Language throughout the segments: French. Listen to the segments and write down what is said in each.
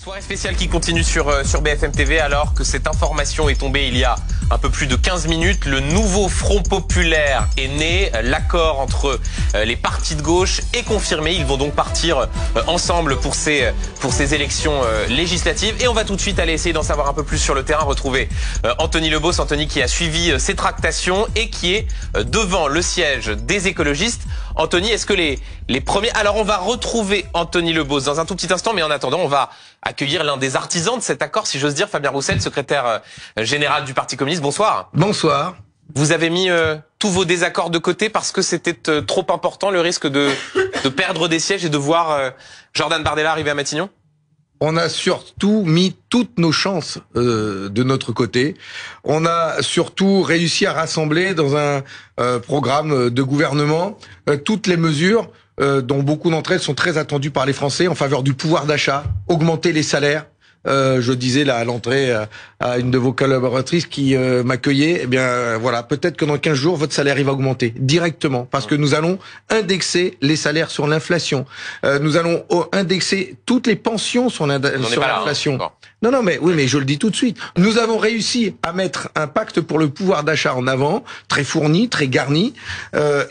Soirée spéciale qui continue sur BFM TV alors que cette information est tombée il y a un peu plus de 15 minutes. Le nouveau Front Populaire est né. L'accord entre les partis de gauche est confirmé. Ils vont donc partir ensemble pour ces élections législatives. Et on va tout de suite aller essayer d'en savoir un peu plus sur le terrain. Retrouver Anthony Lebos. Anthony qui a suivi ces tractations et qui est devant le siège des écologistes. Anthony, est-ce que les premiers... Alors on va retrouver Anthony Lebos dans un tout petit instant, mais en attendant on va accueillir l'un des artisans de cet accord, si j'ose dire, Fabien Roussel, secrétaire général du Parti communiste. Bonsoir. Bonsoir. Vous avez mis tous vos désaccords de côté parce que c'était trop important, le risque de perdre des sièges et de voir Jordan Bardella arriver à Matignon? On a surtout mis toutes nos chances de notre côté. On a surtout réussi à rassembler dans un programme de gouvernement toutes les mesures dont beaucoup d'entre elles sont très attendues par les Français en faveur du pouvoir d'achat, augmenter les salaires. Je disais là à l'entrée à une de vos collaboratrices qui m'accueillait, eh bien voilà, peut-être que dans 15 jours votre salaire il va augmenter directement parce que nous allons indexer les salaires sur l'inflation. Nous allons indexer toutes les pensions sur l'inflation. Non, mais oui, mais je le dis tout de suite. Nous avons réussi à mettre un pacte pour le pouvoir d'achat en avant, très fourni, très garni,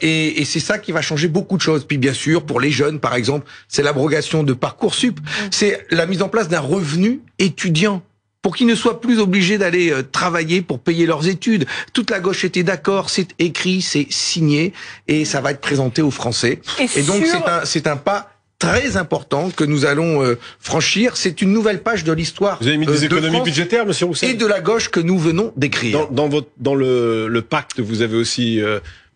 et c'est ça qui va changer beaucoup de choses. Puis bien sûr, pour les jeunes, par exemple, c'est l'abrogation de Parcoursup, c'est la mise en place d'un revenu étudiant pour qu'ils ne soient plus obligés d'aller travailler pour payer leurs études. Toute la gauche était d'accord, c'est écrit, c'est signé, et ça va être présenté aux Français. Et donc c'est un pas très important que nous allons franchir. C'est une nouvelle page de l'histoire. Vous avez mis des économies budgétaires, monsieur Roussel, et de la gauche que nous venons d'écrire. Dans le pacte, vous avez aussi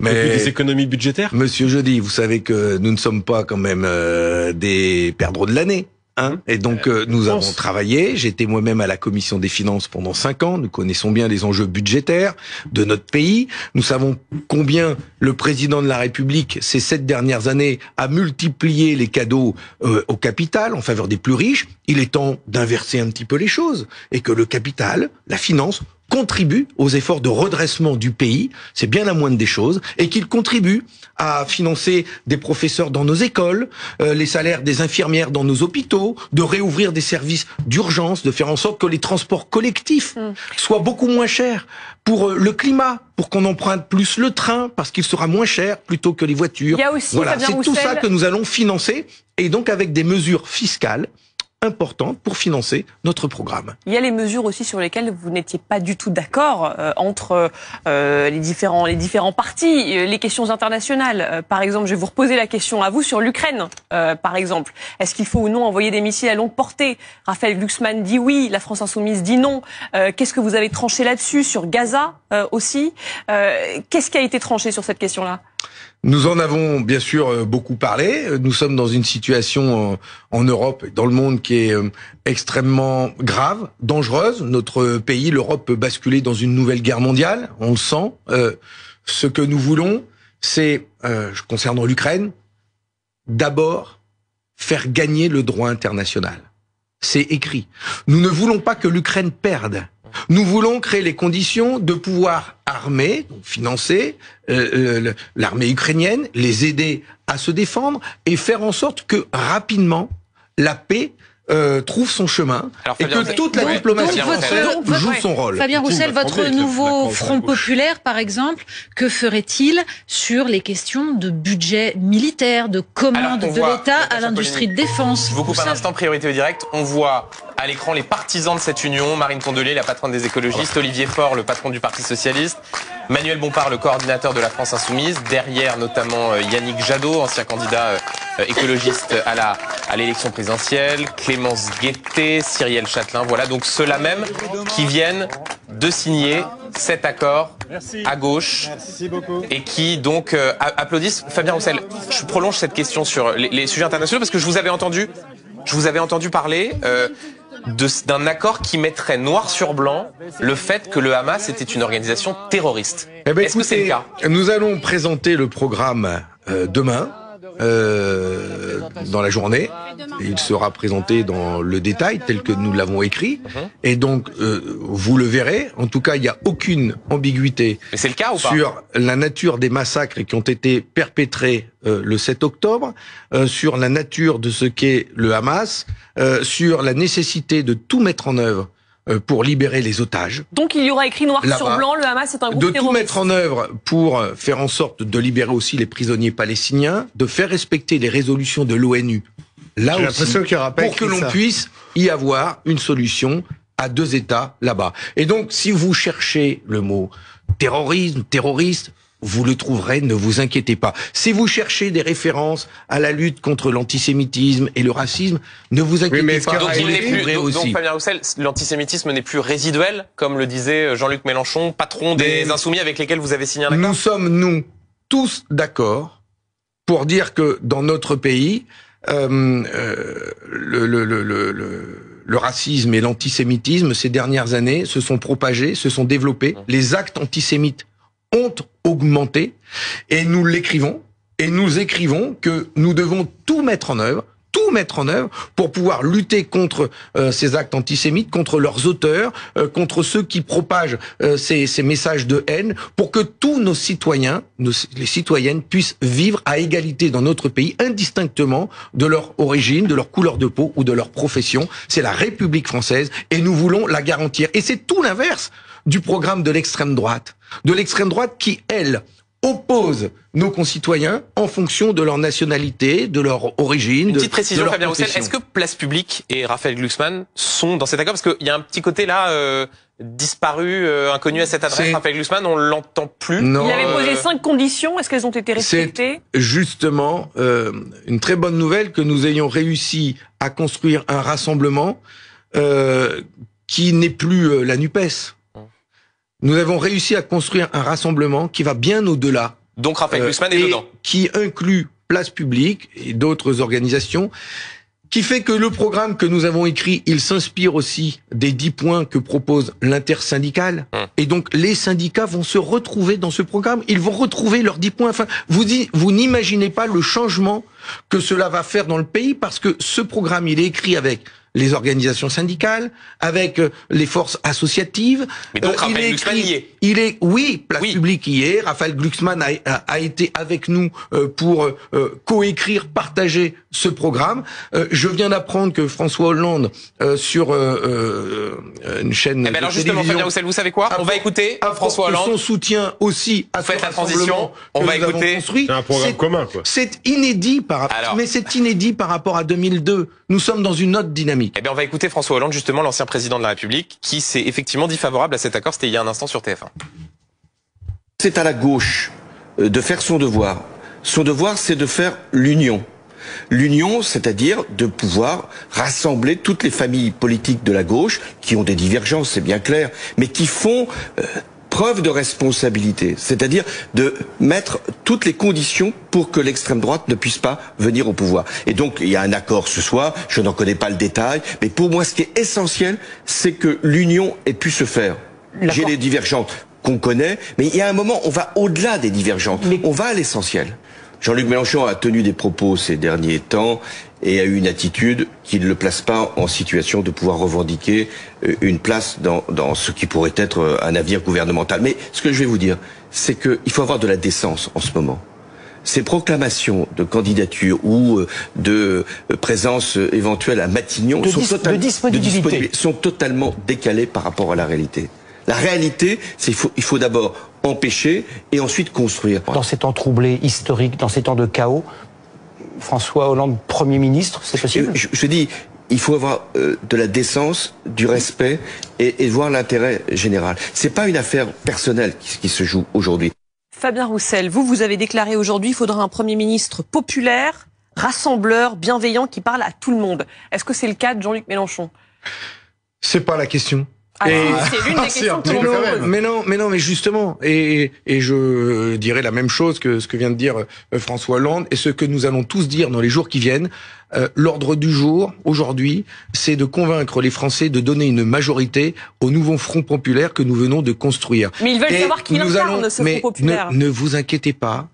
des économies budgétaires. Monsieur Jeudi, vous savez que nous ne sommes pas quand même des perdreaux de l'année. Et donc nous avons travaillé, j'étais moi-même à la commission des finances pendant 5 ans, nous connaissons bien les enjeux budgétaires de notre pays, nous savons combien le président de la République ces 7 dernières années a multiplié les cadeaux au capital en faveur des plus riches. Il est temps d'inverser un petit peu les choses et que le capital, la finance, contribue aux efforts de redressement du pays, c'est bien la moindre des choses, et qu'il contribue à financer des professeurs dans nos écoles, les salaires des infirmières dans nos hôpitaux, de réouvrir des services d'urgence, de faire en sorte que les transports collectifs soient beaucoup moins chers pour le climat, pour qu'on emprunte plus le train, parce qu'il sera moins cher plutôt que les voitures. Il y a aussi, voilà, c'est tout ça que nous allons financer, et donc avec des mesures fiscales importante pour financer notre programme. Il y a les mesures aussi sur lesquelles vous n'étiez pas du tout d'accord entre les différents partis, les questions internationales. Par exemple, je vais vous reposer la question à vous sur l'Ukraine, par exemple. Est-ce qu'il faut ou non envoyer des missiles à longue portée? Raphaël Glucksmann dit oui, la France Insoumise dit non. Qu'est-ce que vous avez tranché là-dessus? Sur Gaza aussi? Qu'est-ce qui a été tranché sur cette question-là? Nous en avons bien sûr beaucoup parlé. Nous sommes dans une situation en Europe et dans le monde qui est extrêmement grave, dangereuse. Notre pays, l'Europe, peut basculer dans une nouvelle guerre mondiale. On le sent. Ce que nous voulons, c'est, concernant l'Ukraine, d'abord faire gagner le droit international. C'est écrit. Nous ne voulons pas que l'Ukraine perde. Nous voulons créer les conditions de pouvoir armer, donc financer l'armée ukrainienne, les aider à se défendre et faire en sorte que rapidement la paix trouve son chemin et que toute la diplomatie française joue son rôle. Fabien Roussel, votre nouveau Front Populaire, par exemple, que ferait-il sur les questions de budget militaire, de commande de l'État à l'industrie de défense? Je vous coupe un instant, priorité au direct. On voit à l'écran les partisans de cette union, Marine Tondelier, la patronne des écologistes, Olivier Faure, le patron du Parti socialiste, Manuel Bompard, le coordinateur de la France Insoumise, derrière notamment Yannick Jadot, ancien candidat écologiste à l'élection présidentielle, Clémence Guettet, Cyrielle Châtelain, voilà donc ceux-là même qui viennent de signer cet accord à gauche et qui donc applaudissent. Fabien Roussel, je prolonge cette question sur les sujets internationaux parce que je vous avais entendu parler d'un accord qui mettrait noir sur blanc le fait que le Hamas était une organisation terroriste. Eh ben, est-ce que c'est le cas? Nous allons présenter le programme demain. dans la journée. Il sera présenté dans le détail tel que nous l'avons écrit. Et donc, vous le verrez. En tout cas, il n'y a aucune ambiguïté. Mais c'est le cas ou pas ? Sur la nature des massacres qui ont été perpétrés le 7 octobre, sur la nature de ce qu'est le Hamas, sur la nécessité de tout mettre en œuvre pour libérer les otages. Donc il y aura écrit noir sur blanc, le Hamas est un groupe terroriste. De tout mettre en œuvre pour faire en sorte de libérer aussi les prisonniers palestiniens, de faire respecter les résolutions de l'ONU. Là aussi, pour que l'on puisse y avoir une solution à 2 États là-bas. Et donc, si vous cherchez le mot terrorisme, terroriste, vous le trouverez, ne vous inquiétez pas. Si vous cherchez des références à la lutte contre l'antisémitisme et le racisme, ne vous inquiétez pas. Donc, Fabien Roussel, l'antisémitisme n'est plus résiduel, comme le disait Jean-Luc Mélenchon, patron des Insoumis avec lesquels vous avez signé un accord. Nous sommes, tous d'accord pour dire que dans notre pays, le racisme et l'antisémitisme, ces dernières années, se sont propagés, se sont développés. Les actes antisémites ont augmenté, et nous l'écrivons, et nous écrivons que nous devons tout mettre en œuvre pour pouvoir lutter contre ces actes antisémites, contre leurs auteurs, contre ceux qui propagent ces messages de haine, pour que tous nos citoyens, les citoyennes, puissent vivre à égalité dans notre pays, indistinctement de leur origine, de leur couleur de peau ou de leur profession. C'est la République française, et nous voulons la garantir. Et c'est tout l'inverse du programme de l'extrême droite qui, elle, oppose nos concitoyens en fonction de leur nationalité, de leur origine, Une petite précision, de leur Fabien Roussel, profession. est-ce que Place Publique et Raphaël Glucksmann sont dans cet accord ? Parce qu'il y a un petit côté là, disparu, inconnu à cette adresse. Raphaël Glucksmann, on l'entend plus. Non, il avait posé 5 conditions, est-ce qu'elles ont été respectées ? C'est justement une très bonne nouvelle que nous ayons réussi à construire un rassemblement qui n'est plus la NUPES. Nous avons réussi à construire un rassemblement qui va bien au-delà. Donc Raphaël Glucksmann est dedans. Qui inclut Place Publique et d'autres organisations, qui fait que le programme que nous avons écrit, il s'inspire aussi des 10 points que propose l'intersyndicale. Et donc les syndicats vont se retrouver dans ce programme. Ils vont retrouver leurs 10 points. Enfin, vous n'imaginez pas le changement que cela va faire dans le pays, parce que ce programme, il est écrit avec les organisations syndicales, avec les forces associatives. Mais donc Raphaël Glucksmann y est. Oui, Place Publique y est. Raphaël Glucksmann a été avec nous pour coécrire, partager ce programme. Je viens d'apprendre que François Hollande, sur une chaîne alors justement, Fabien Roussel, vous savez quoi ? On va écouter François Hollande. Son soutien aussi à la transition. On va écouter. C'est un programme commun, quoi. C'est inédit mais c'est inédit par rapport à 2002. Nous sommes dans une autre dynamique. Eh bien, on va écouter François Hollande, justement, l'ancien président de la République, qui s'est effectivement dit favorable à cet accord. C'était il y a un instant sur TF1. C'est à la gauche de faire son devoir. Son devoir, c'est de faire l'union. L'union, c'est-à-dire de pouvoir rassembler toutes les familles politiques de la gauche, qui ont des divergences, c'est bien clair, mais qui font preuve de responsabilité, c'est-à-dire de mettre toutes les conditions pour que l'extrême droite ne puisse pas venir au pouvoir. Et donc, il y a un accord ce soir, je n'en connais pas le détail, mais pour moi, ce qui est essentiel, c'est que l'union ait pu se faire. J'ai les divergences qu'on connaît, mais il y a un moment, on va au-delà des divergences, on va à l'essentiel. Jean-Luc Mélenchon a tenu des propos ces derniers temps et a eu une attitude qui ne le place pas en situation de pouvoir revendiquer une place dans ce qui pourrait être un avenir gouvernemental. Mais ce que je vais vous dire, c'est qu'il faut avoir de la décence en ce moment. Ces proclamations de candidature ou de présence éventuelle à Matignon sont totalement décalées par rapport à la réalité. La réalité, c'est qu'il faut d'abord empêcher et ensuite construire. Dans ces temps troublés, historiques, dans ces temps de chaos, François Hollande, Premier ministre, c'est possible ? Je dis, il faut avoir de la décence, du respect et voir l'intérêt général. C'est pas une affaire personnelle qui se joue aujourd'hui. Fabien Roussel, vous avez déclaré aujourd'hui qu'il faudra un Premier ministre populaire, rassembleur, bienveillant, qui parle à tout le monde. Est-ce que c'est le cas de Jean-Luc Mélenchon ? C'est pas la question. C'est l'une des questions que l'on pose. Mais justement, et je dirais la même chose que ce que vient de dire François Hollande, et ce que nous allons tous dire dans les jours qui viennent. L'ordre du jour, aujourd'hui, c'est de convaincre les Français de donner une majorité au nouveau Front populaire que nous venons de construire. Mais ils veulent savoir qui incarne ce Front populaire. Ne vous inquiétez pas.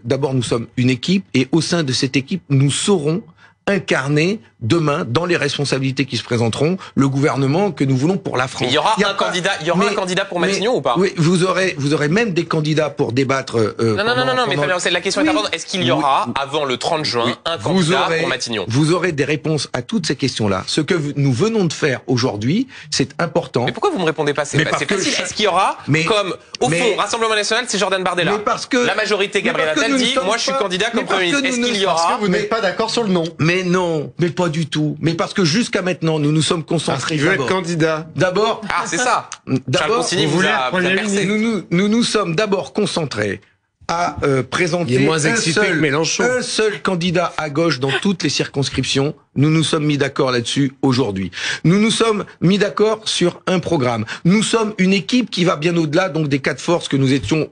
d'abord, nous sommes une équipe, et au sein de cette équipe, nous saurons incarner demain, dans les responsabilités qui se présenteront, le gouvernement que nous voulons pour la France. Mais il y aura un candidat pour Matignon ou pas? Oui, vous aurez même des candidats pour débattre. Non, mais Fabien Roussel, la question est importante. Est-ce qu'il y aura, avant le 30 juin, un candidat pour Matignon? Vous aurez des réponses à toutes ces questions-là. Ce que nous venons de faire aujourd'hui, c'est important. Mais pourquoi vous me répondez pas? C'est facile. Est-ce qu'il y aura, comme, au fond, Rassemblement National, c'est Jordan Bardella. Mais parce que la majorité, Gabriel Attal dit, moi je suis candidat comme Premier ministre. Est-ce qu'il y aura? Parce que vous n'êtes pas d'accord sur le nom. Mais non, mais pas du tout. Mais parce que jusqu'à maintenant, nous nous sommes concentrés. Il veut être candidat. D'abord. Ah, c'est ça. D'abord, vous percé. Nous nous sommes d'abord concentrés à présenter un seul candidat à gauche dans toutes les circonscriptions. Nous nous sommes mis d'accord là-dessus aujourd'hui. Nous nous sommes mis d'accord sur un programme. Nous sommes une équipe qui va bien au-delà donc des 4 forces que nous étions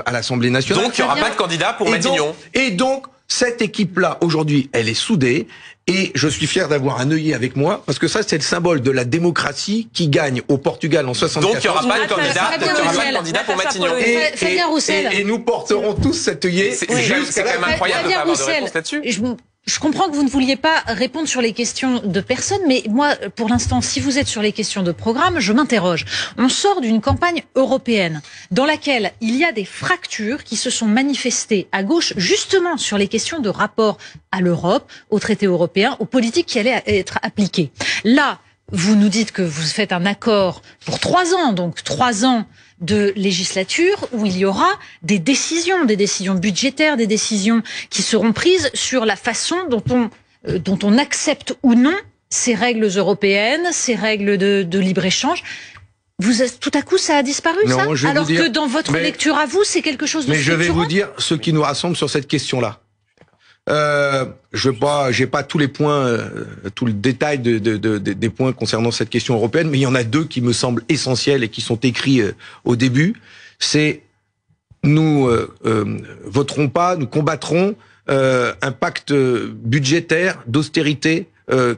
à l'Assemblée nationale. Donc il n'y aura pas de candidat pour Matignon. Et donc cette équipe-là aujourd'hui, elle est soudée. Et je suis fier d'avoir un œillet avec moi, parce que ça, c'est le symbole de la démocratie qui gagne au Portugal en 74. Donc, il n'y aura pas de candidat pour Matignon. Et nous porterons tous cet œillet. C'est quand même incroyable de pas avoir de réponse là-dessus. Je comprends que vous ne vouliez pas répondre sur les questions de personne, mais moi, pour l'instant, si vous êtes sur les questions de programme, je m'interroge. On sort d'une campagne européenne dans laquelle il y a des fractures qui se sont manifestées à gauche, justement sur les questions de rapport à l'Europe, au traité européen, aux politiques qui allaient être appliquées. Là, vous nous dites que vous faites un accord pour 3 ans, donc 3 ans de législature où il y aura des décisions budgétaires, des décisions qui seront prises sur la façon dont on accepte ou non ces règles européennes, ces règles de libre-échange. Tout à coup, ça a disparu, non, ça? Alors que dans votre lecture à vous, c'est quelque chose de structurant. Mais je vais vous dire ce qui nous rassemble sur cette question-là. J'ai pas tous les points, tout le détail des points concernant cette question européenne, mais il y en a 2 qui me semblent essentiels et qui sont écrits au début. C'est nous voterons pas, nous combattrons un pacte budgétaire d'austérité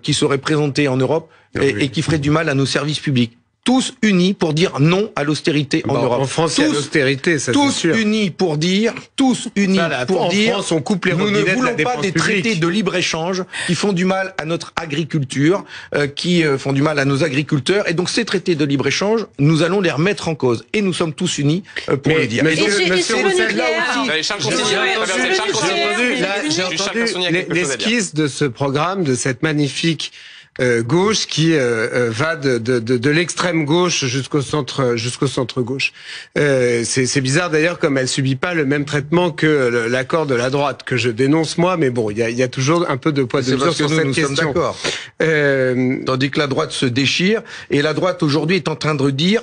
qui serait présenté en Europe et qui ferait du mal à nos services publics. Tous unis pour dire non à l'austérité en Europe. En France, il y a l'austérité, ça c'est sûr. Tous unis pour dire, en France, on coupe les nous ne voulons de la pas des traités de libre-échange qui font du mal à notre agriculture, qui font du mal à nos agriculteurs. Et donc ces traités de libre-échange, nous allons les remettre en cause. Et nous sommes tous unis pour le dire. J'ai entendu l'esquisse de ce programme, de cette magnifique gauche qui va de l'extrême gauche jusqu'au centre gauche. C'est bizarre d'ailleurs, comme elle subit pas le même traitement que l'accord de la droite que je dénonce moi, mais bon, il y a toujours un peu de poids de mesure sur cette question. Nous sommes d'accord. Tandis que la droite se déchire, et la droite aujourd'hui est en train de dire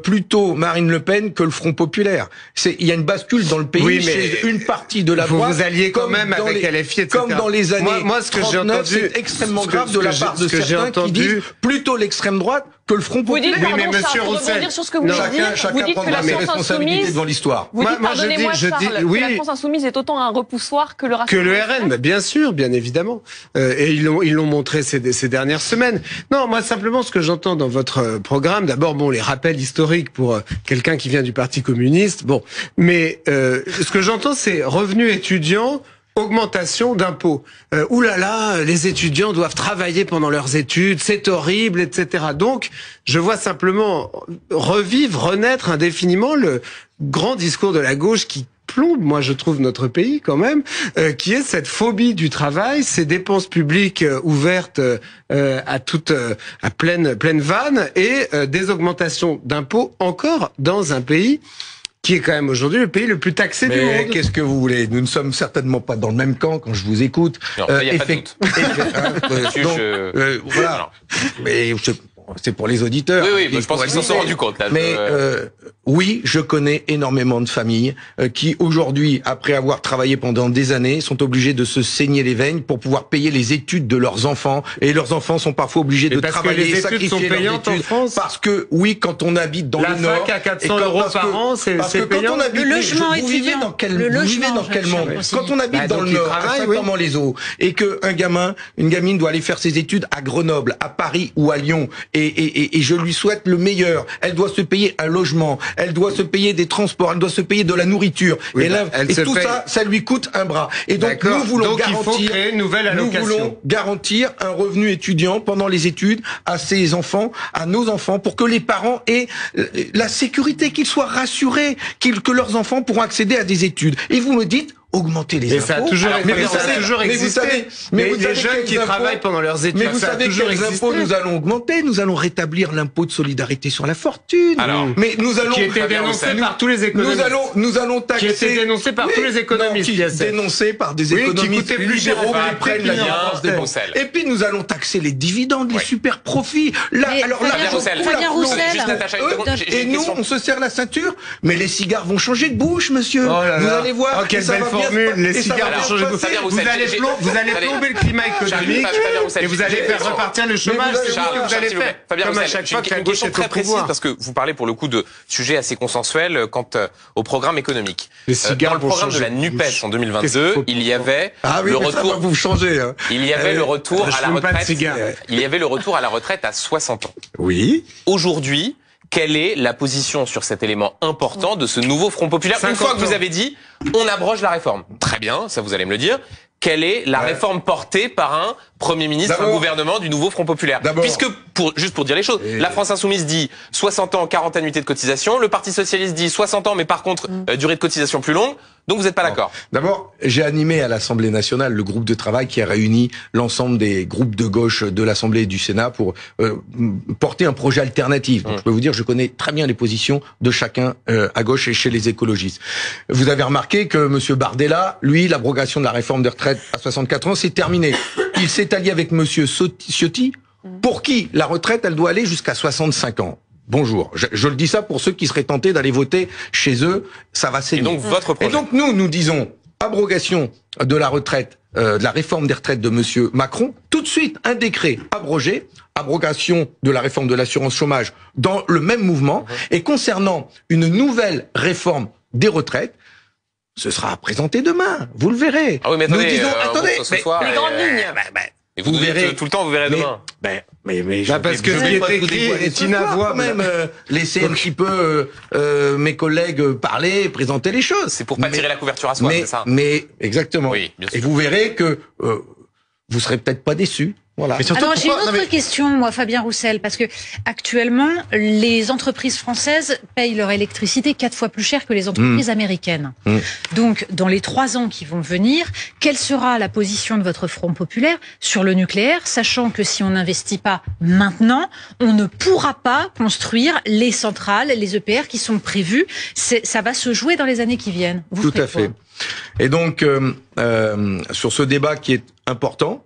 plutôt Marine Le Pen que le Front populaire. Il y a une bascule dans le pays chez une partie de la droite. Vous alliez quand même avec LFI, etc. Comme dans les années moi, ce que j'ai entendu, c'est extrêmement grave de la part de certains qui disent plutôt l'extrême droite que le Front populaire. Vous dites, mais Monsieur Roussel, sur ce que vous dites que la France insoumise devant l'histoire. Vous dites, pardonnez-moi Charles, que la France insoumise est autant un repoussoir que le Rassemblement national. Que le RN, bien sûr, bien évidemment. Et ils l'ont montré ces dernières semaines. Non, moi simplement ce que j'entends dans votre programme, d'abord les rappels historiques pour quelqu'un qui vient du Parti communiste. Bon, mais ce que j'entends, c'est revenu étudiant. Augmentation d'impôts. Les étudiants doivent travailler pendant leurs études, c'est horrible, etc. Donc, je vois simplement renaître indéfiniment le grand discours de la gauche qui plombe, moi je trouve, notre pays quand même, qui est cette phobie du travail, ces dépenses publiques ouvertes à pleine vanne et des augmentations d'impôts encore dans un pays qui est quand même aujourd'hui le pays le plus taxé du monde. Qu'est-ce que vous voulez? Nous ne sommes certainement pas dans le même camp quand je vous écoute. Non, il n'y a pas de doute. Voilà. Mais c'est pour les auditeurs. Oui, je pense qu'ils s'en sont rendus compte là. Mais oui, je connais énormément de familles qui aujourd'hui, après avoir travaillé pendant des années, sont obligées de se saigner les veines pour pouvoir payer les études de leurs enfants. Et leurs enfants sont parfois obligés de travailler et sacrifier leurs études. En France. Parce que oui, quand on habite dans le Nord, à 400 € par an, c'est payant. Le logement étudiant. Vous vivez dans quel monde? Quand on habite dans le Nord, à Saint-Amand-les-Eaux, et qu'une gamine doit aller faire ses études à Grenoble, à Paris ou à Lyon, et je lui souhaite le meilleur. Elle doit se payer un logement, elle doit se payer des transports, elle doit se payer de la nourriture. Oui, Et tout ça, ça lui coûte un bras. Et donc nous voulons il faut créer une nouvelle allocation. Nous voulons garantir un revenu étudiant pendant les études à ses enfants, à nos enfants, pour que les parents aient la sécurité, qu'ils soient rassurés, que leurs enfants pourront accéder à des études. Et vous me dites, augmenter les impôts. Ça a toujours existé. Mais les jeunes qui travaillent pendant leurs études, mais vous savez quels impôts nous allons augmenter? Nous allons rétablir l'impôt de solidarité sur la fortune. Alors, mais nous allons qui était dénoncé par tous les économistes. Nous allons taxer. Qui était dénoncé par tous les économistes. Dénoncé par des économistes qui coûtait plus cher qui prennent la défense des banques. Et puis nous allons taxer les dividendes, les super profits. Fabien Roussel. Et nous, on se serre la ceinture. Mais les cigares vont changer de bouche, monsieur. Vous allez voir. Quelle belle formule. Les cigares vont changer de bouche. Vous allez plomber le climat économique et vous allez faire repartir le chômage. C'est ce que vous allez faire. Fabien Comme à Roussel, chaque fois que la une gauche question est au très précise pouvoir. parce que vous parlez pour le coup de sujets assez consensuels quant au programme économique. Les cigares dans le programme vont de la changer de NUPES bouche. en 2022, il y avait le retour. Vous changez. Il y avait le retour à la retraite. cigares. Il y avait le retour à la retraite à 60 ans. Oui. Aujourd'hui, quelle est la position sur cet élément important de ce nouveau Front populaire? Une fois que vous avez dit, on abroge la réforme. Très bien, ça vous allez me le dire. Quelle est la réforme portée par un Premier ministre, un gouvernement du nouveau Front populaire? Puisque, juste pour dire les choses, la France Insoumise dit 60 ans, 40 annuités de cotisation, le Parti Socialiste dit 60 ans, mais par contre, durée de cotisation plus longue, donc vous n'êtes pas d'accord? D'abord, j'ai animé à l'Assemblée nationale le groupe de travail qui a réuni l'ensemble des groupes de gauche de l'Assemblée et du Sénat pour porter un projet alternatif. Donc je peux vous dire, je connais très bien les positions de chacun à gauche et chez les écologistes. Vous avez remarqué que Monsieur Bardella, lui, l'abrogation de la réforme des retraites à 64 ans, c'est terminé. Il s'est allié avec Monsieur Ciotti, pour qui la retraite, elle doit aller jusqu'à 65 ans. Bonjour. Je le dis ça pour ceux qui seraient tentés d'aller voter chez eux. Ça va saigner. Et donc votre projet. Et donc nous disons abrogation de la retraite, de la réforme des retraites de Monsieur Macron. Tout de suite, un décret abrogé. Abrogation de la réforme de l'assurance chômage dans le même mouvement. Et concernant une nouvelle réforme des retraites, ce sera présenté demain. Vous le verrez. Ah oui, mais attendez, nous disons, attendez, ce soir, les grandes lignes. Et vous verrez tout le temps, vous verrez demain. Parce que ce qui est écrit est inavouable. Même laisser un petit peu mes collègues parler, présenter les choses. C'est pour pas tirer la couverture à soi, c'est ça? Mais exactement. Oui, bien sûr. Et vous verrez que vous serez peut-être pas déçus. Voilà. Alors j'ai une autre question, moi, Fabien Roussel, parce que actuellement, les entreprises françaises payent leur électricité 4 fois plus cher que les entreprises américaines. Donc, dans les 3 ans qui vont venir, quelle sera la position de votre Front populaire sur le nucléaire, sachant que si on n'investit pas maintenant, on ne pourra pas construire les centrales, les EPR qui sont prévues. Ça va se jouer dans les années qui viennent. Vous Tout à fait. Et donc, sur ce débat qui est important,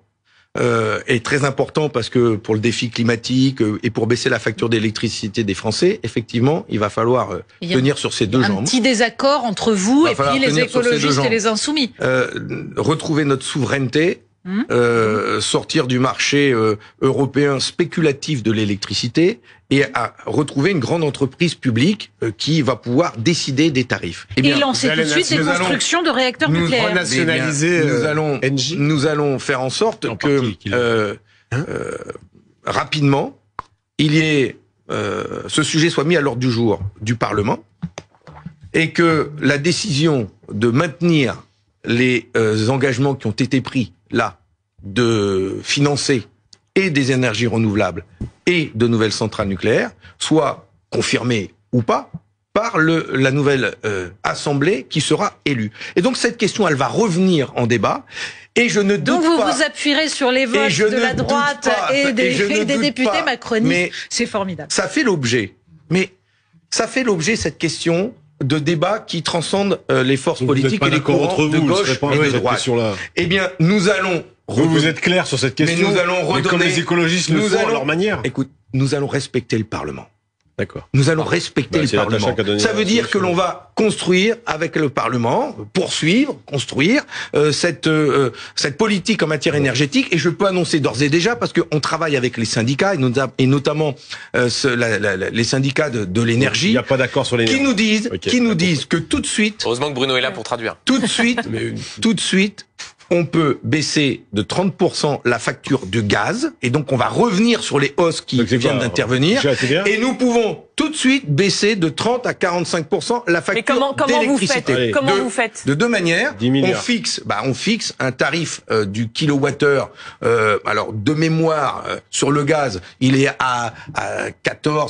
est très important parce que pour le défi climatique et pour baisser la facture d'électricité des Français, effectivement, il va falloir tenir sur ces deux jambes. Un petit désaccord entre vous et puis les écologistes et les insoumis. Retrouver notre souveraineté, sortir du marché européen spéculatif de l'électricité et à retrouver une grande entreprise publique qui va pouvoir décider des tarifs. Et lancer tout de suite des constructions de réacteurs nucléaires. Renationaliser nous allons faire en sorte que rapidement, il y ait ce sujet soit mis à l'ordre du jour du Parlement et que la décision de maintenir les engagements qui ont été pris là, de financer et des énergies renouvelables et de nouvelles centrales nucléaires, soit confirmée ou pas par la nouvelle Assemblée qui sera élue. Et donc cette question, elle va revenir en débat. Et je ne doute donc vous pas. vous appuierez sur les votes de la droite et des députés macronistes. C'est formidable. Ça fait l'objet. Mais ça fait l'objet, cette question de débat qui transcende les forces politiques et les courants de gauche et de droite. Eh bien, nous allons... Vous êtes clair sur cette question. Mais nous allons redonner... Mais comme les écologistes le font à leur manière. Écoute, nous allons respecter le Parlement. D'accord. Nous allons respecter le Parlement. Ça veut dire que l'on va construire avec le Parlement, poursuivre, construire cette politique en matière énergétique. Et je peux annoncer d'ores et déjà, parce qu'on travaille avec les syndicats et notamment les syndicats de l'énergie. Il n'y a pas d'accord sur l'énergie. Qui nous disent que tout de suite. Heureusement que Bruno est là pour traduire. Tout de suite, on peut baisser de 30% la facture de gaz, et donc on va revenir sur les hausses qui viennent d'intervenir, et nous pouvons tout de suite baisser de 30 à 45% la facture d'électricité. Comment vous faites? De deux manières. On fixe un tarif du kilowattheure. Alors de mémoire sur le gaz, il est à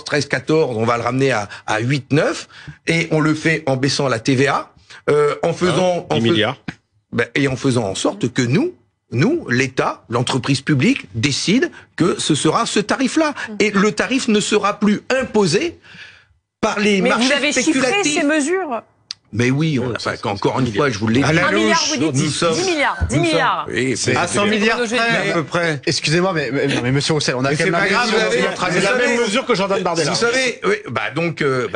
13, 14. On va le ramener à 8, 9, et on le fait en baissant la TVA, en faisant 10 milliards. Et en faisant en sorte que nous, l'État, l'entreprise publique, décide que ce sera ce tarif-là. Et le tarif ne sera plus imposé par les marchés spéculatifs. Mais vous avez chiffré ces mesures? Mais oui, encore une fois, je vous l'ai dit. 1 milliard, vous dites 10 milliards. Oui, à 100 milliards près, à peu près. Excusez-moi, mais monsieur Roussel, on a quand même c'est la même mesure que Jordan Bardella. Vous savez, oui,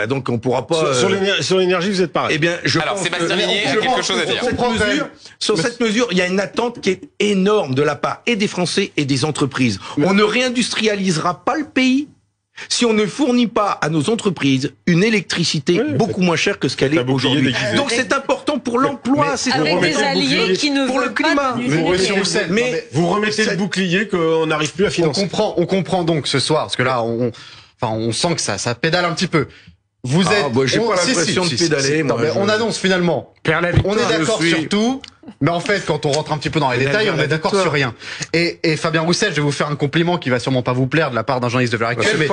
donc on pourra pas. Sur l'énergie, vous êtes pareil. Eh bien, alors Sébastien Ligné a quelque chose à dire. Sur cette mesure, il y a une attente qui est énorme de la part et des Français et des entreprises. On ne réindustrialisera pas le pays si on ne fournit pas à nos entreprises une électricité beaucoup moins chère que ce qu'elle est aujourd'hui. Donc c'est important pour l'emploi, c'est avec des alliés qui ne pour le climat. Mais vous remettez le bouclier qu'on n'arrive plus à financer. On comprend donc ce soir, parce que là, on sent que ça pédale un petit peu. Vous êtes. J'ai pas l'impression de pédaler. On annonce finalement. On est d'accord sur tout. Mais en fait, quand on rentre un petit peu dans les détails, on est d'accord sur rien. Et Fabien Roussel, je vais vous faire un compliment qui va sûrement pas vous plaire de la part d'un journaliste de Valeurs Actuelles.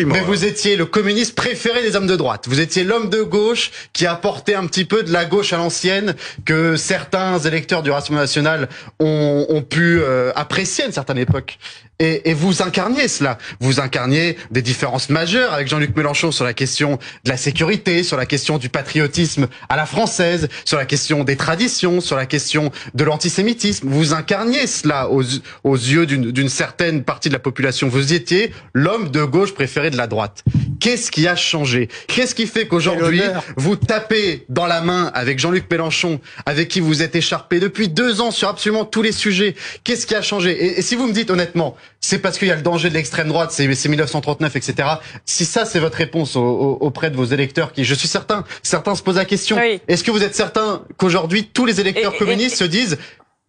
Mais vous étiez le communiste préféré des hommes de droite. Vous étiez l'homme de gauche qui a porté un petit peu de la gauche à l'ancienne, que certains électeurs du Rassemblement national ont pu apprécier à une certaine époque. Et vous incarniez cela. Vous incarniez des différences majeures avec Jean-Luc Mélenchon sur la question de la sécurité, sur la question du patriotisme à la française, sur la question des traditions, sur la question de l'antisémitisme. Vous incarniez cela aux yeux d'une certaine partie de la population. Vous étiez l'homme de gauche préféré de la droite. Qu'est-ce qui a changé? Qu'est-ce qui fait qu'aujourd'hui, vous tapez dans la main avec Jean-Luc Mélenchon, avec qui vous êtes écharpé depuis 2 ans sur absolument tous les sujets? Qu'est-ce qui a changé? Et si vous me dites honnêtement, c'est parce qu'il y a le danger de l'extrême droite, c'est 1939, etc. Si ça, c'est votre réponse auprès de vos électeurs qui, je suis certain, certains se posent la question. Oui. Est-ce que vous êtes certain qu'aujourd'hui, tous les électeurs communistes se disent,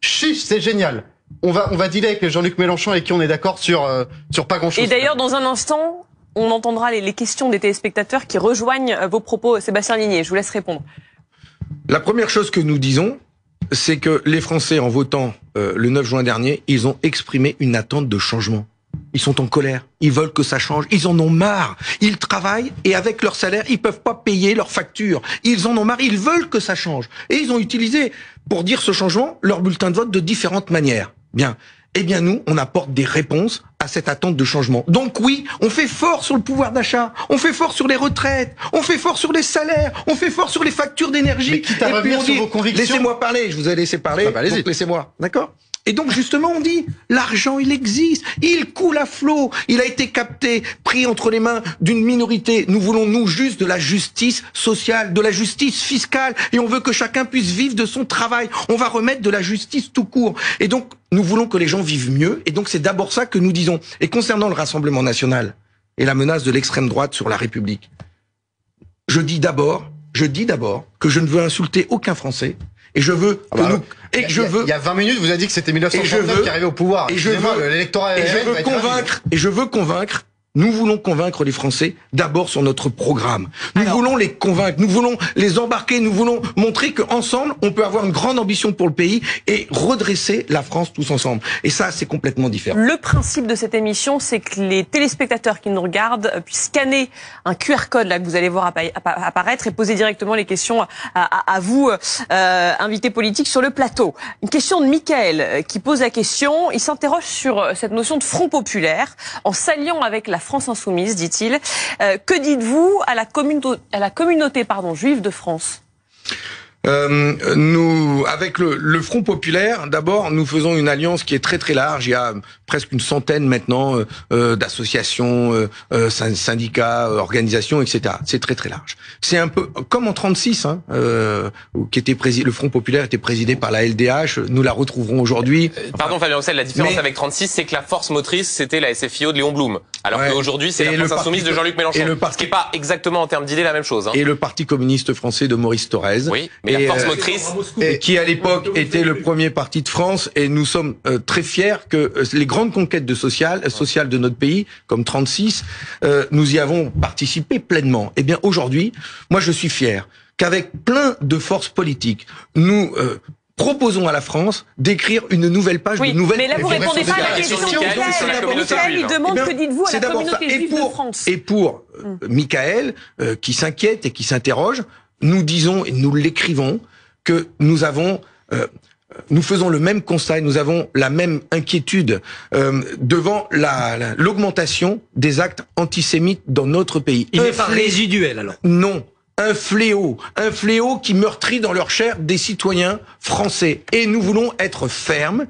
chiche, c'est génial. On va dealer avec Jean-Luc Mélenchon avec qui on est d'accord sur pas grand-chose. Et d'ailleurs, dans un instant, on entendra les questions des téléspectateurs qui rejoignent vos propos. Sébastien Ligné, je vous laisse répondre. La première chose que nous disons, c'est que les Français, en votant le 9 juin dernier, ils ont exprimé une attente de changement. Ils sont en colère, ils veulent que ça change, ils en ont marre. Ils travaillent et avec leur salaire, ils peuvent pas payer leurs factures. Ils en ont marre, ils veulent que ça change. Et ils ont utilisé, pour dire ce changement, leur bulletin de vote de différentes manières. Bien. Eh bien nous, on apporte des réponses à cette attente de changement. Donc oui, on fait fort sur le pouvoir d'achat, on fait fort sur les retraites, on fait fort sur les salaires, on fait fort sur les factures d'énergie. Mais quitte à revenir sur vos convictions. Laissez-moi parler, je vous ai laissé parler, donc laissez-moi, d'accord ? Et donc justement on dit, l'argent il existe, il coule à flot, il a été capté, pris entre les mains d'une minorité. Nous voulons nous juste de la justice sociale, de la justice fiscale, et on veut que chacun puisse vivre de son travail. On va remettre de la justice tout court. Et donc nous voulons que les gens vivent mieux, et donc c'est d'abord ça que nous disons. Et concernant le Rassemblement national et la menace de l'extrême droite sur la République, je dis d'abord que je ne veux insulter aucun Français. Et je veux il y a 20 minutes, vous avez dit que c'était 1939 qui arrivait au pouvoir. Et je veux convaincre. Nous voulons convaincre les Français d'abord sur notre programme. Nous voulons les convaincre, nous voulons les embarquer, nous voulons montrer qu'ensemble, on peut avoir une grande ambition pour le pays et redresser la France tous ensemble. Et ça, c'est complètement différent. Le principe de cette émission, c'est que les téléspectateurs qui nous regardent puissent scanner un QR code là que vous allez voir apparaître et poser directement les questions à vous, invités politiques sur le plateau. Une question de Michael qui pose la question. Il s'interroge sur cette notion de front populaire en s'alliant avec la France insoumise, dit-il. Que dites-vous à la communauté juive de France ? Nous, avec le Front populaire, d'abord, nous faisons une alliance qui est très très large. Il y a presque une centaine maintenant d'associations, syndicats, organisations, etc. C'est très très large. C'est un peu comme en 36, qui était le Front populaire était présidé par la LDH. Nous la retrouverons aujourd'hui. Pardon Fabien Roussel, la différence avec 36, c'est que la force motrice, c'était la SFIO de Léon Blum. Alors qu'aujourd'hui, c'est la France Insoumise de Jean-Luc Mélenchon. Ce qui n'est pas exactement en termes d'idées la même chose. Et le Parti communiste français de Maurice Thorez. Oui, mais la force motrice. Qui à l'époque était le premier parti de France, et nous sommes très fiers que les grandes conquêtes sociales de notre pays, comme 36, nous y avons participé pleinement. Eh bien aujourd'hui, moi je suis fier qu'avec plein de forces politiques, nous proposons à la France d'écrire une nouvelle page, de nouvelles. Mais là, vous répondez pas à la question. Michael, il demande que dites-vous à la communauté juive de France. Et pour Michael, qui s'inquiète et qui s'interroge, nous disons et nous l'écrivons que nous avons. Nous faisons le même constat et nous avons la même inquiétude devant l'augmentation des actes antisémites dans notre pays. Il n'est pas résiduel alors? Non. Un fléau qui meurtrit dans leur chair des citoyens français. Et nous voulons être fermes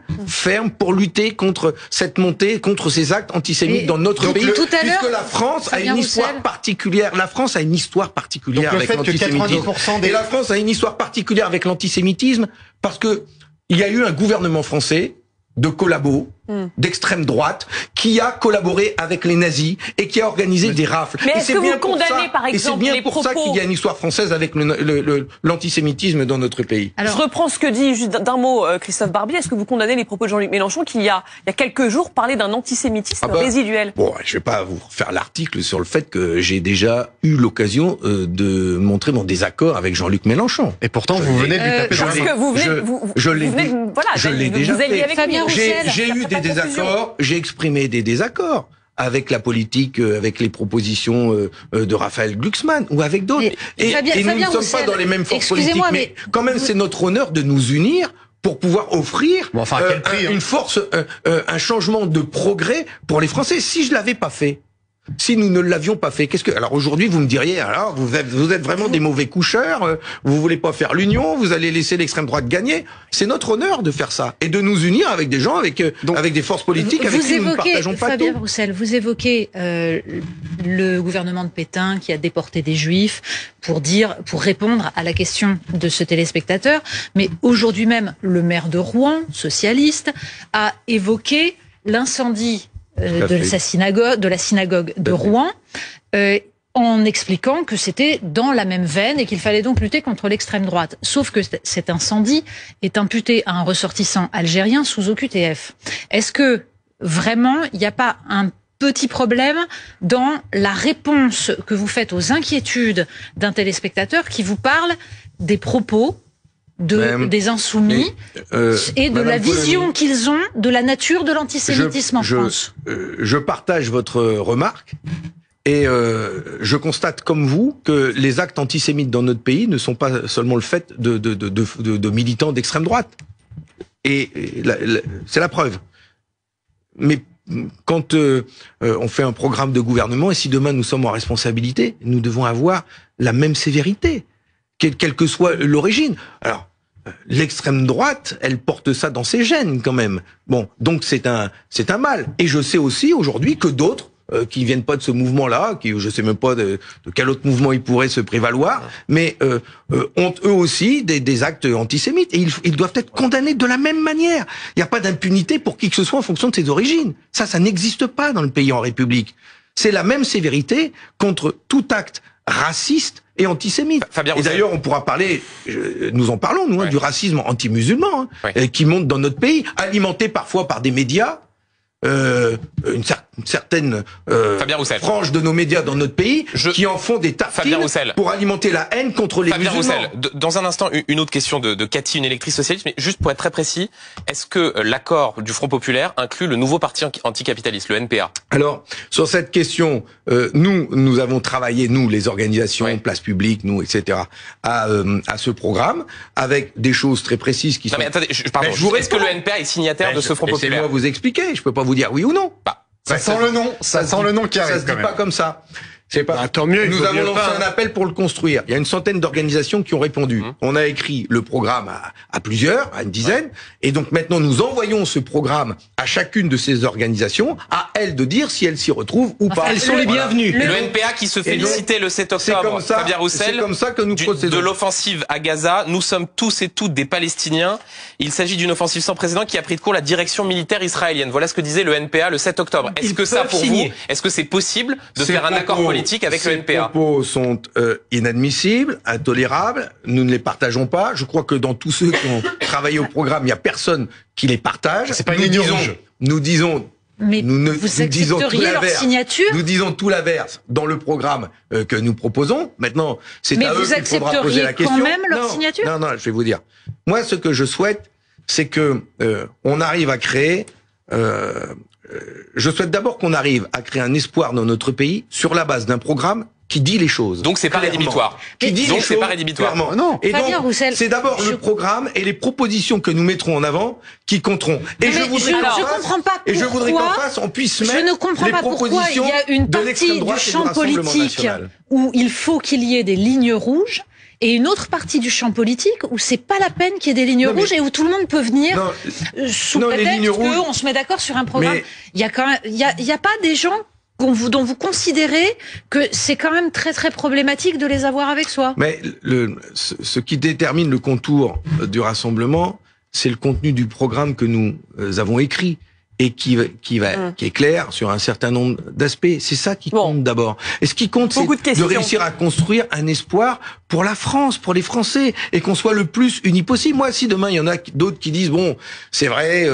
pour lutter contre cette montée, contre ces actes antisémites dans notre pays. Puisque la France a une histoire particulière. La France a une histoire particulière avec l'antisémitisme. Et la France a une histoire particulière avec l'antisémitisme parce que il y a eu un gouvernement français de collabos, d'extrême droite, qui a collaboré avec les nazis et qui a organisé des rafles. Mais est-ce que vous condamnez, par exemple, les propos... Et c'est bien pour ça qu'il y a une histoire française avec l'antisémitisme dans notre pays. Alors, je reprends ce que dit, juste d'un mot, Christophe Barbier. Est-ce que vous condamnez les propos de Jean-Luc Mélenchon qui, il y a quelques jours, parlait d'un antisémitisme résiduel? Bon, je vais pas vous faire l'article sur le fait que j'ai déjà eu l'occasion de montrer mon désaccord avec Jean-Luc Mélenchon. Et pourtant, vous venez de lui taper parce que vous l'ai déjà fait. Fabien Roussel. J'ai eu des désaccords, j'ai exprimé des désaccords avec la politique, avec les propositions de Raphaël Glucksmann ou avec d'autres. Et nous ne sommes pas dans les mêmes forces politiques, mais quand même c'est notre honneur de nous unir pour pouvoir offrir une force, un changement de progrès pour les Français. Si je l'avais pas fait, si nous ne l'avions pas fait, alors aujourd'hui vous me diriez, alors vous êtes vraiment des mauvais coucheurs, vous voulez pas faire l'union, vous allez laisser l'extrême droite gagner. C'est notre honneur de faire ça et de nous unir avec des gens, avec des forces politiques avec qui nous ne partageons pas Fabien tout. Roussel, vous évoquez le gouvernement de Pétain qui a déporté des Juifs pour répondre à la question de ce téléspectateur. Mais aujourd'hui même, le maire de Rouen, socialiste, a évoqué l'incendie de la synagogue de Rouen, en expliquant que c'était dans la même veine et qu'il fallait donc lutter contre l'extrême droite. Sauf que cet incendie est imputé à un ressortissant algérien sous OQTF. Est-ce que vraiment il n'y a pas un petit problème dans la réponse que vous faites aux inquiétudes d'un téléspectateur qui vous parle des propos des insoumis et de la vision qu'ils ont de la nature de l'antisémitisme en France? Je partage votre remarque et je constate comme vous que les actes antisémites dans notre pays ne sont pas seulement le fait de militants d'extrême droite. Et c'est la preuve. Mais quand on fait un programme de gouvernement et si demain nous sommes en responsabilité, nous devons avoir la même sévérité, quelle que soit l'origine. Alors, l'extrême droite, elle porte ça dans ses gènes quand même. Bon, donc c'est un mal. Et je sais aussi aujourd'hui que d'autres qui viennent pas de ce mouvement-là, qui je sais même pas de quel autre mouvement ils pourraient se prévaloir, mais ont eux aussi des actes antisémites et ils doivent être condamnés de la même manière. Il n'y a pas d'impunité pour qui que ce soit en fonction de ses origines. Ça n'existe pas dans le pays en République. C'est la même sévérité contre tout acte raciste et antisémite. Et d'ailleurs, on pourra parler, nous en parlons, nous, du racisme anti-musulman, qui monte dans notre pays, alimenté parfois par des médias, une certaine frange de nos médias dans notre pays, qui en font des tartines pour alimenter la haine contre les musulmans. Roussel, dans un instant, une autre question de Cathy, une électrice socialiste, mais juste pour être très précis, est-ce que l'accord du Front Populaire inclut le nouveau parti anticapitaliste, le NPA? Alors, sur cette question, nous avons travaillé, nous, les organisations, Place Publique, nous, etc., à ce programme, avec des choses très précises qui sont... Non mais attendez, est-ce que le NPA est signataire de ce Front Populaire? Laissez-moi vous expliquer, je peux pas vous dire oui ou non. Ça sent le nom qui arrive. Ça se dit pas comme ça. C'est pas. Tant mieux. Nous avons lancé un appel pour le construire. Il y a une centaine d'organisations qui ont répondu. On a écrit le programme à plusieurs, à une dizaine, et donc maintenant nous envoyons ce programme à chacune de ces organisations, à elles de dire si elles s'y retrouvent ou pas. Elles sont les bienvenues. Le NPA qui se félicitait le 7 octobre, Fabien Roussel, c'est comme ça que nous procédons. De l'offensive à Gaza. Nous sommes tous et toutes des Palestiniens. Il s'agit d'une offensive sans précédent qui a pris de court la direction militaire israélienne. Voilà ce que disait le NPA le 7 octobre. Est-ce que ça, pour vous, est-ce que c'est possible de faire un accord politique avec le NPA? Ces propos sont inadmissibles, intolérables. Nous ne les partageons pas. Je crois que dans tous ceux qui ont travaillé au programme, il n'y a personne qui les partage. C'est pas une ligne rouge. Nous disons. Mais vous accepteriez leur signature? Nous disons tout l'inverse dans le programme que nous proposons. Maintenant, c'est à eux qu'il faudra poser la question. Mais vous accepteriez quand même leur signature? Non, je vais vous dire. Moi, ce que je souhaite, c'est que on arrive à créer. Je souhaite d'abord qu'on arrive à créer un espoir dans notre pays sur la base d'un programme qui dit les choses. Donc c'est pas rédhibitoire. Donc c'est pas rédhibitoire. Non. Et donc c'est d'abord le programme et les propositions que nous mettrons en avant qui compteront. Et je comprends pas pourquoi. Et je voudrais qu'en face on puisse mettre les propositions il y a une partie du champ politique où il faut qu'il y ait des lignes rouges. Et une autre partie du champ politique où c'est pas la peine qu'il y ait des lignes rouges et où tout le monde peut venir sous prétexte qu'on se met d'accord sur un programme. Il y a quand même, il y a pas des gens dont vous considérez que c'est quand même très très problématique de les avoir avec soi. Mais ce qui détermine le contour du rassemblement, c'est le contenu du programme que nous avons écrit. Et qui est clair sur un certain nombre d'aspects. C'est ça qui compte d'abord. Et ce qui compte, c'est de réussir à construire un espoir pour la France, pour les Français, et qu'on soit le plus unis possible. Moi, si demain il y en a d'autres qui disent bon, c'est vrai,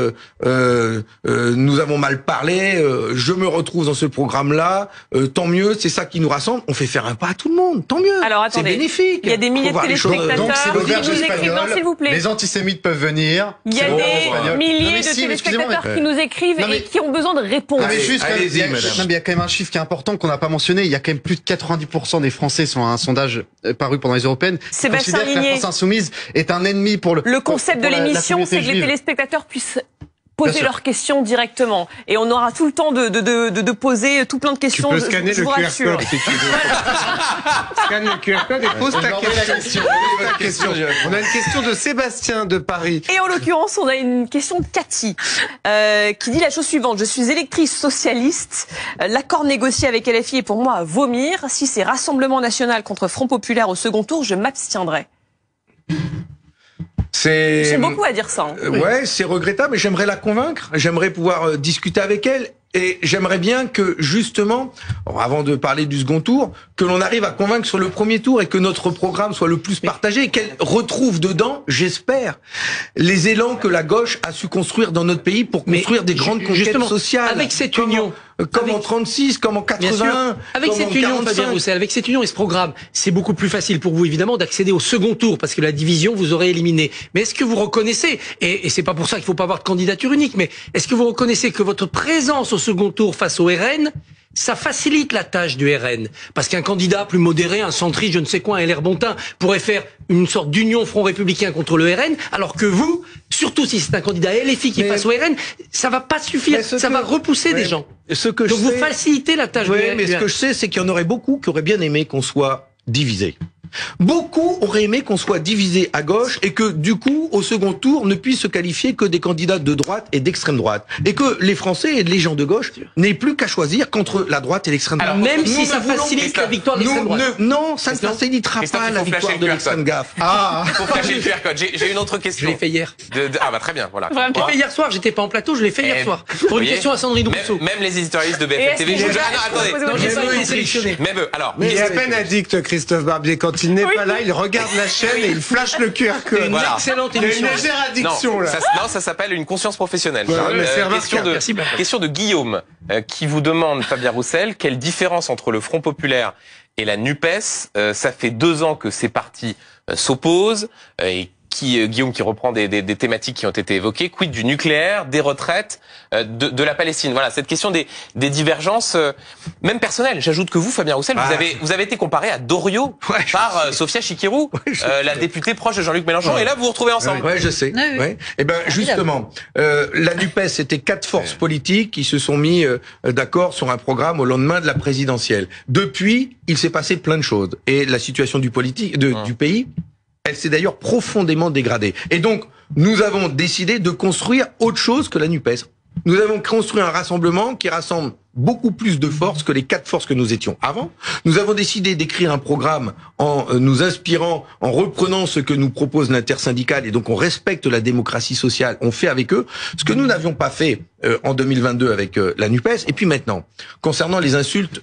nous avons mal parlé, je me retrouve dans ce programme-là, tant mieux, c'est ça qui nous rassemble. On fait faire un pas à tout le monde, tant mieux. Alors attendez, c'est bénéfique. Il y a des milliers de téléspectateurs qui nous écrivent, non, s'il vous plaît. Les antisémites peuvent venir. Il y a des milliers de téléspectateurs qui nous écrivent et qui ont besoin de réponses. Mais juste, il y a quand même un chiffre qui est important qu'on n'a pas mentionné. Il y a quand même plus de 90% des Français, selon un sondage paru pendant les européennes, qui considèrent que la France insoumise est un ennemi pour le concept de l'émission, c'est que les téléspectateurs puissent poser leurs questions directement. Et on aura tout le temps de poser tout plein de questions. Tu peux scanner le QR code si tu veux. Scanne le QR code et pose ta question. On a une question de Sébastien de Paris. Et en l'occurrence, on a une question de Cathy qui dit la chose suivante. Je suis électrice socialiste. L'accord négocié avec LFI est pour moi à vomir. Si c'est Rassemblement National contre Front Populaire au second tour, je m'abstiendrai. Ils sont beaucoup à dire ça. Ouais, c'est regrettable, mais j'aimerais la convaincre. J'aimerais pouvoir discuter avec elle. Et j'aimerais bien que, justement, avant de parler du second tour, que l'on arrive à convaincre sur le premier tour et que notre programme soit le plus partagé et qu'elle retrouve dedans, j'espère, les élans que la gauche a su construire dans notre pays pour construire des grandes conquêtes sociales. Avec cette union. Comme en 36, comme en 81. Avec cette union, Fabien Roussel, avec cette union et ce programme, c'est beaucoup plus facile pour vous, évidemment, d'accéder au second tour, parce que la division, vous aurez éliminé. Mais est-ce que vous reconnaissez, et c'est pas pour ça qu'il faut pas avoir de candidature unique, mais est-ce que vous reconnaissez que votre présence au second tour face au RN, ça facilite la tâche du RN? Parce qu'un candidat plus modéré, un centriste, je ne sais quoi, un LR Bontin, pourrait faire une sorte d'union Front Républicain contre le RN, alors que vous, surtout si c'est un candidat LFI qui passe au RN, ça va pas suffire, ça va repousser des gens. Donc vous facilitez la tâche du RN. Mais ce que je sais, c'est qu'il y en aurait beaucoup qui auraient bien aimé qu'on soit divisé. Beaucoup auraient aimé qu'on soit divisé à gauche et que, du coup, au second tour, ne puissent se qualifier que des candidats de droite et d'extrême droite. Et que les Français et les gens de gauche n'aient plus qu'à choisir contre la droite et l'extrême droite. Alors, même si ça facilite la victoire de l'extrême droite. Non, ça ne facilitera pas la victoire de l'extrême gaffe. Il faut flasher le QR code. J'ai une autre question. Je l'ai fait hier. Ah bah très bien, voilà. Je l'ai fait hier soir, j'étais pas en plateau, je l'ai fait hier soir. Pour une question à Sandrine Rousseau. Même les éditorialistes de BFM TV. Attendez. Non, j'ai pas été sélectionné. Même eux, alors. Il est à peine addict, Christophe Barbier. Quand il n'est pas là, il regarde la chaîne et il flash le QR code. Une excellente émission. Il y a une légère addiction, là. Non, ça s'appelle une conscience professionnelle. Question de Guillaume, qui vous demande, Fabien Roussel, quelle différence entre le Front Populaire et la NUPES? Ça fait 2 ans que ces partis s'opposent et Guillaume, qui reprend des thématiques qui ont été évoquées, quid du nucléaire, des retraites, de la Palestine. Voilà, cette question des divergences, même personnelles. J'ajoute que vous, Fabien Roussel, vous avez été comparé à Doriot par Sophia Chikirou, la députée proche de Jean-Luc Mélenchon, et là vous vous retrouvez ensemble. Ouais, je sais. Ouais. Et ben justement, la NUPES, c'était 4 forces politiques qui se sont mis d'accord sur un programme au lendemain de la présidentielle. Depuis, il s'est passé plein de choses, et la situation du pays, elle s'est d'ailleurs profondément dégradée. Et donc, nous avons décidé de construire autre chose que la NUPES. Nous avons construit un rassemblement qui rassemble beaucoup plus de forces que les 4 forces que nous étions avant. Nous avons décidé d'écrire un programme en nous inspirant, en reprenant ce que nous propose l'intersyndicale, et donc on respecte la démocratie sociale, on fait avec eux ce que nous n'avions pas fait en 2022 avec la NUPES. Et puis maintenant, concernant les insultes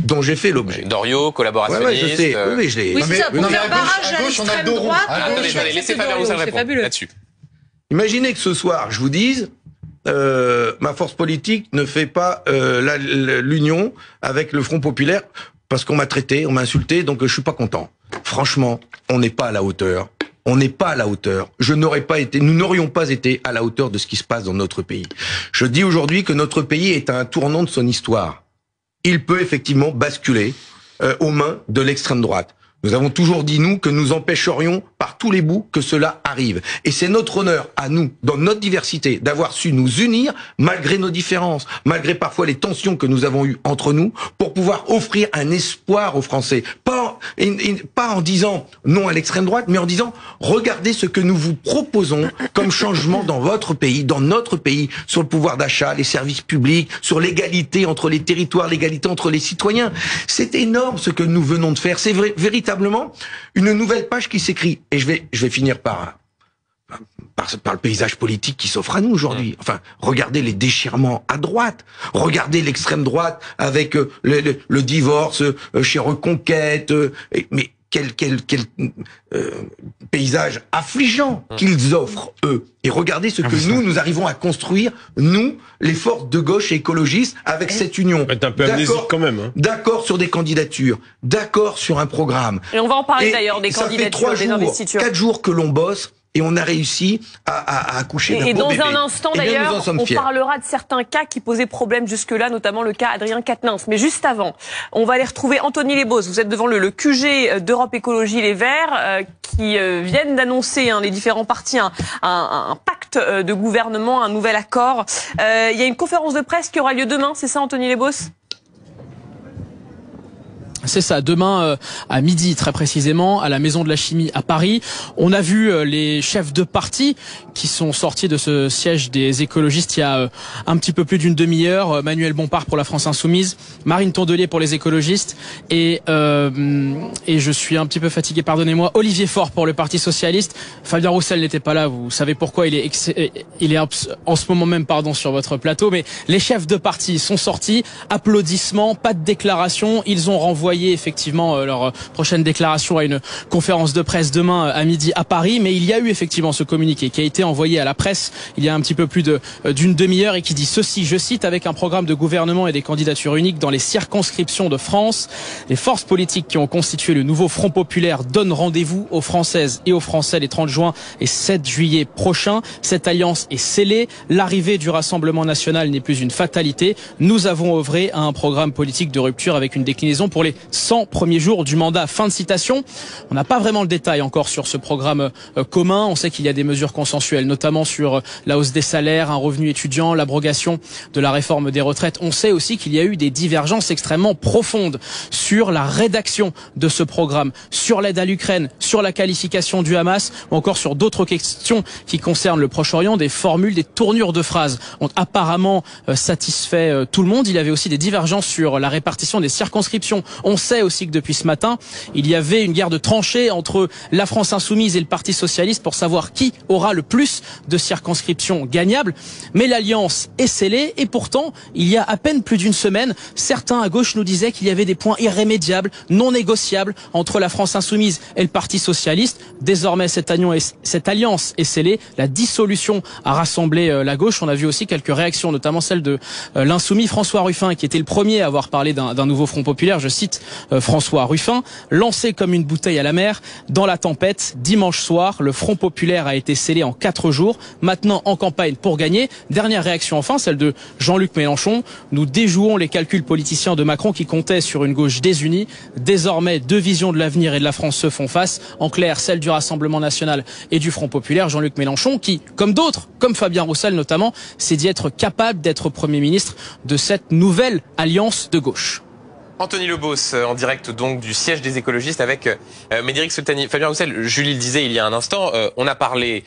dont j'ai fait l'objet. Doriot, collaborationniste. Je sais. Oui, je l'ai. Oui, c'est ça, pour faire barrage à l'extrême droite. Laissez Fabien Roussel répondre là-dessus. Imaginez que ce soir, je vous dise, ma force politique ne fait pas l'union avec le Front populaire parce qu'on m'a traité, on m'a insulté, donc je suis pas content. Franchement, on n'est pas à la hauteur. On n'est pas à la hauteur. Nous n'aurions pas été à la hauteur de ce qui se passe dans notre pays. Je dis aujourd'hui que notre pays est à un tournant de son histoire. Il peut effectivement basculer aux mains de l'extrême droite. Nous avons toujours dit, nous, que nous empêcherions par tous les bouts que cela arrive. Et c'est notre honneur à nous, dans notre diversité, d'avoir su nous unir, malgré nos différences, malgré parfois les tensions que nous avons eues entre nous, pour pouvoir offrir un espoir aux Français. Pas en disant non à l'extrême droite, mais en disant, regardez ce que nous vous proposons comme changement dans votre pays, dans notre pays, sur le pouvoir d'achat, les services publics, sur l'égalité entre les territoires, l'égalité entre les citoyens. C'est énorme ce que nous venons de faire. C'est véritablement une nouvelle page qui s'écrit. Et je vais finir par le paysage politique qui s'offre à nous aujourd'hui. Enfin, regardez les déchirements à droite. Regardez l'extrême droite avec le divorce chez Reconquête. Mais quel paysage affligeant qu'ils offrent, eux. Et regardez ce que nous arrivons à construire, nous, les forces de gauche et écologistes, avec cette union. C'est un peu amnésique quand même. Hein. D'accord sur des candidatures, d'accord sur un programme. Et on va en parler d'ailleurs des candidatures, des investitures. 4 jours que l'on bosse, et on a réussi à accoucher d'un beau bébé. Et dans un instant d'ailleurs, on parlera de certains cas qui posaient problème jusque-là, notamment le cas Adrien Quatennens. Mais juste avant, on va aller retrouver Anthony Lebos. Vous êtes devant le QG d'Europe Écologie Les Verts qui viennent d'annoncer, les différents partis, un pacte de gouvernement, un nouvel accord. Il y a une conférence de presse qui aura lieu demain, c'est ça Anthony Lebos ? C'est ça, demain à midi très précisément, à la Maison de la Chimie à Paris. On a vu les chefs de parti qui sont sortis de ce siège des écologistes il y a un petit peu plus d'une demi-heure. Manuel Bompard pour la France Insoumise, Marine Tondelier pour les écologistes et je suis un petit peu fatigué, pardonnez-moi, Olivier Faure pour le Parti Socialiste. Fabien Roussel n'était pas là, vous savez pourquoi, il est en ce moment même sur votre plateau, mais les chefs de parti sont sortis, applaudissements, pas de déclaration, ils ont renvoyé effectivement leur prochaine déclaration à une conférence de presse demain à midi à Paris, mais il y a eu effectivement ce communiqué qui a été envoyé à la presse il y a un petit peu plus d'une demi-heure et qui dit ceci, je cite, avec un programme de gouvernement et des candidatures uniques dans les circonscriptions de France, les forces politiques qui ont constitué le nouveau Front populaire donnent rendez-vous aux Françaises et aux Français les 30 juin et 7 juillet prochains. Cette alliance est scellée, l'arrivée du Rassemblement national n'est plus une fatalité. Nous avons œuvré à un programme politique de rupture avec une déclinaison pour les 100 premiers jours du mandat. Fin de citation. On n'a pas vraiment le détail encore sur ce programme commun. On sait qu'il y a des mesures consensuelles, notamment sur la hausse des salaires, un revenu étudiant, l'abrogation de la réforme des retraites. On sait aussi qu'il y a eu des divergences extrêmement profondes sur la rédaction de ce programme, sur l'aide à l'Ukraine, sur la qualification du Hamas, ou encore sur d'autres questions qui concernent le Proche-Orient. Des formules, des tournures de phrases ont apparemment satisfait tout le monde. Il y avait aussi des divergences sur la répartition des circonscriptions. On sait aussi que depuis ce matin, il y avait une guerre de tranchées entre la France Insoumise et le Parti Socialiste pour savoir qui aura le plus de circonscriptions gagnables. Mais l'alliance est scellée et pourtant, il y a à peine plus d'une semaine, certains à gauche nous disaient qu'il y avait des points irrémédiables, non négociables entre la France Insoumise et le Parti Socialiste. Désormais, cette alliance est scellée. La dissolution a rassemblé la gauche. On a vu aussi quelques réactions, notamment celle de l'insoumis François Ruffin, qui était le premier à avoir parlé d'un nouveau Front populaire. Je cite socialiste François Ruffin. Lancé comme une bouteille à la mer, dans la tempête, dimanche soir, le Front populaire a été scellé en 4 jours. Maintenant en campagne pour gagner. Dernière réaction enfin, celle de Jean-Luc Mélenchon. Nous déjouons les calculs politiciens de Macron qui comptaient sur une gauche désunie. Désormais, deux visions de l'avenir et de la France se font face. En clair, celle du Rassemblement national et du Front populaire. Jean-Luc Mélenchon qui, comme d'autres, comme Fabien Roussel notamment, s'est dit être capable d'être Premier ministre de cette nouvelle alliance de gauche. Anthony Lebos, en direct donc du siège des écologistes avec Médéric Soltani. Fabien Roussel, Julie le disait il y a un instant, on a parlé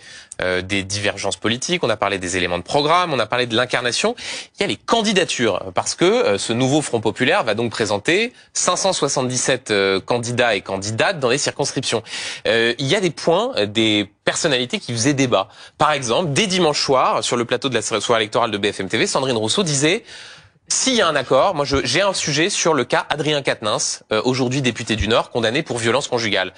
des divergences politiques, on a parlé des éléments de programme, on a parlé de l'incarnation. Il y a les candidatures, parce que ce nouveau Front populaire va donc présenter 577 candidats et candidates dans les circonscriptions. Il y a des points, des personnalités qui faisaient débat. Par exemple, dès dimanche soir, sur le plateau de la soirée électorale de BFM TV, Sandrine Rousseau disait... S'il y a un accord, moi j'ai un sujet sur le cas Adrien Quatennens, aujourd'hui député du Nord, condamné pour violence conjugale.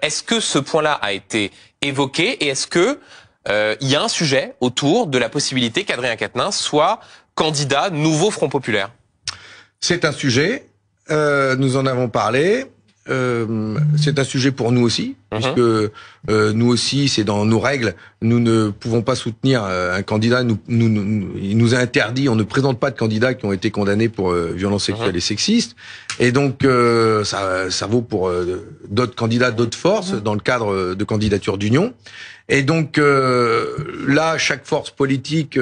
Est-ce que ce point-là a été évoqué et est-ce que il y a un sujet autour de la possibilité qu'Adrien Quatennens soit candidat nouveau Front populaire? C'est un sujet, nous en avons parlé. C'est un sujet pour nous aussi, puisque nous aussi, c'est dans nos règles. Nous ne pouvons pas soutenir un candidat. Il nous a interdit. On ne présente pas de candidats qui ont été condamnés pour violences sexuelles et sexistes. Et donc, ça vaut pour d'autres candidats, d'autres forces, dans le cadre de candidatures d'union. Et donc, là, chaque force politique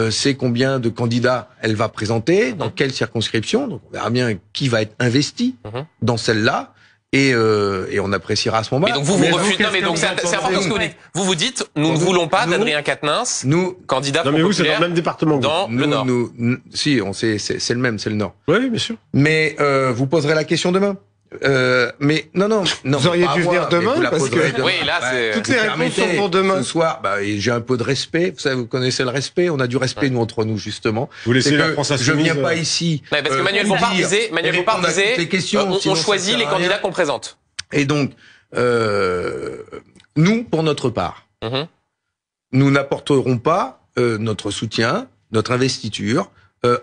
sait combien de candidats elle va présenter, dans quelle circonscription. Donc on verra bien qui va être investi dans celle-là. Et on appréciera à ce moment-là. Et donc vous refusez. Non mais donc c'est important ce que vous dites. Vous dites, nous ne voulons pas d'Adrien Quatennens, candidat Front populaire. Non mais vous, c'est dans le même département. Dans le Nord. Si, c'est le même, c'est le Nord. Oui, bien sûr. Mais vous poserez la question demain. Mais non. Vous auriez dû venir demain parce que demain. Oui, là, c'est toutes les réponses sont pour demain. Ce soir, j'ai un peu de respect. Vous savez, vous connaissez le respect. On a du respect nous entre nous justement. Vous laissez la France je viens pas ici. Ouais, parce que Manuel Bompard disait, on choisit les candidats qu'on présente. Et donc, nous, pour notre part, nous n'apporterons pas notre soutien, notre investiture.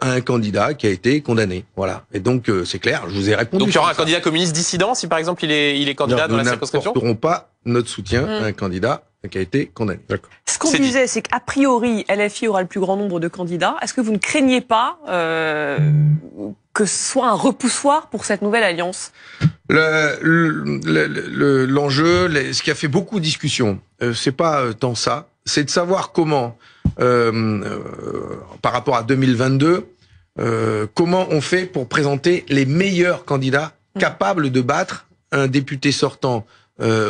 À un candidat qui a été condamné. Voilà. Et donc, c'est clair, je vous ai répondu. Donc, il y aura un candidat communiste dissident, si par exemple il est candidat dans la circonscription? Nous n'apporterons pas notre soutien à un candidat qui a été condamné. D'accord. Ce qu'on disait, c'est qu'a priori, LFI aura le plus grand nombre de candidats. Est-ce que vous ne craignez pas que ce soit un repoussoir pour cette nouvelle alliance? L'enjeu, ce qui a fait beaucoup de discussions, c'est pas tant ça, c'est de savoir comment, par rapport à 2022, comment on fait pour présenter les meilleurs candidats capables de battre un député sortant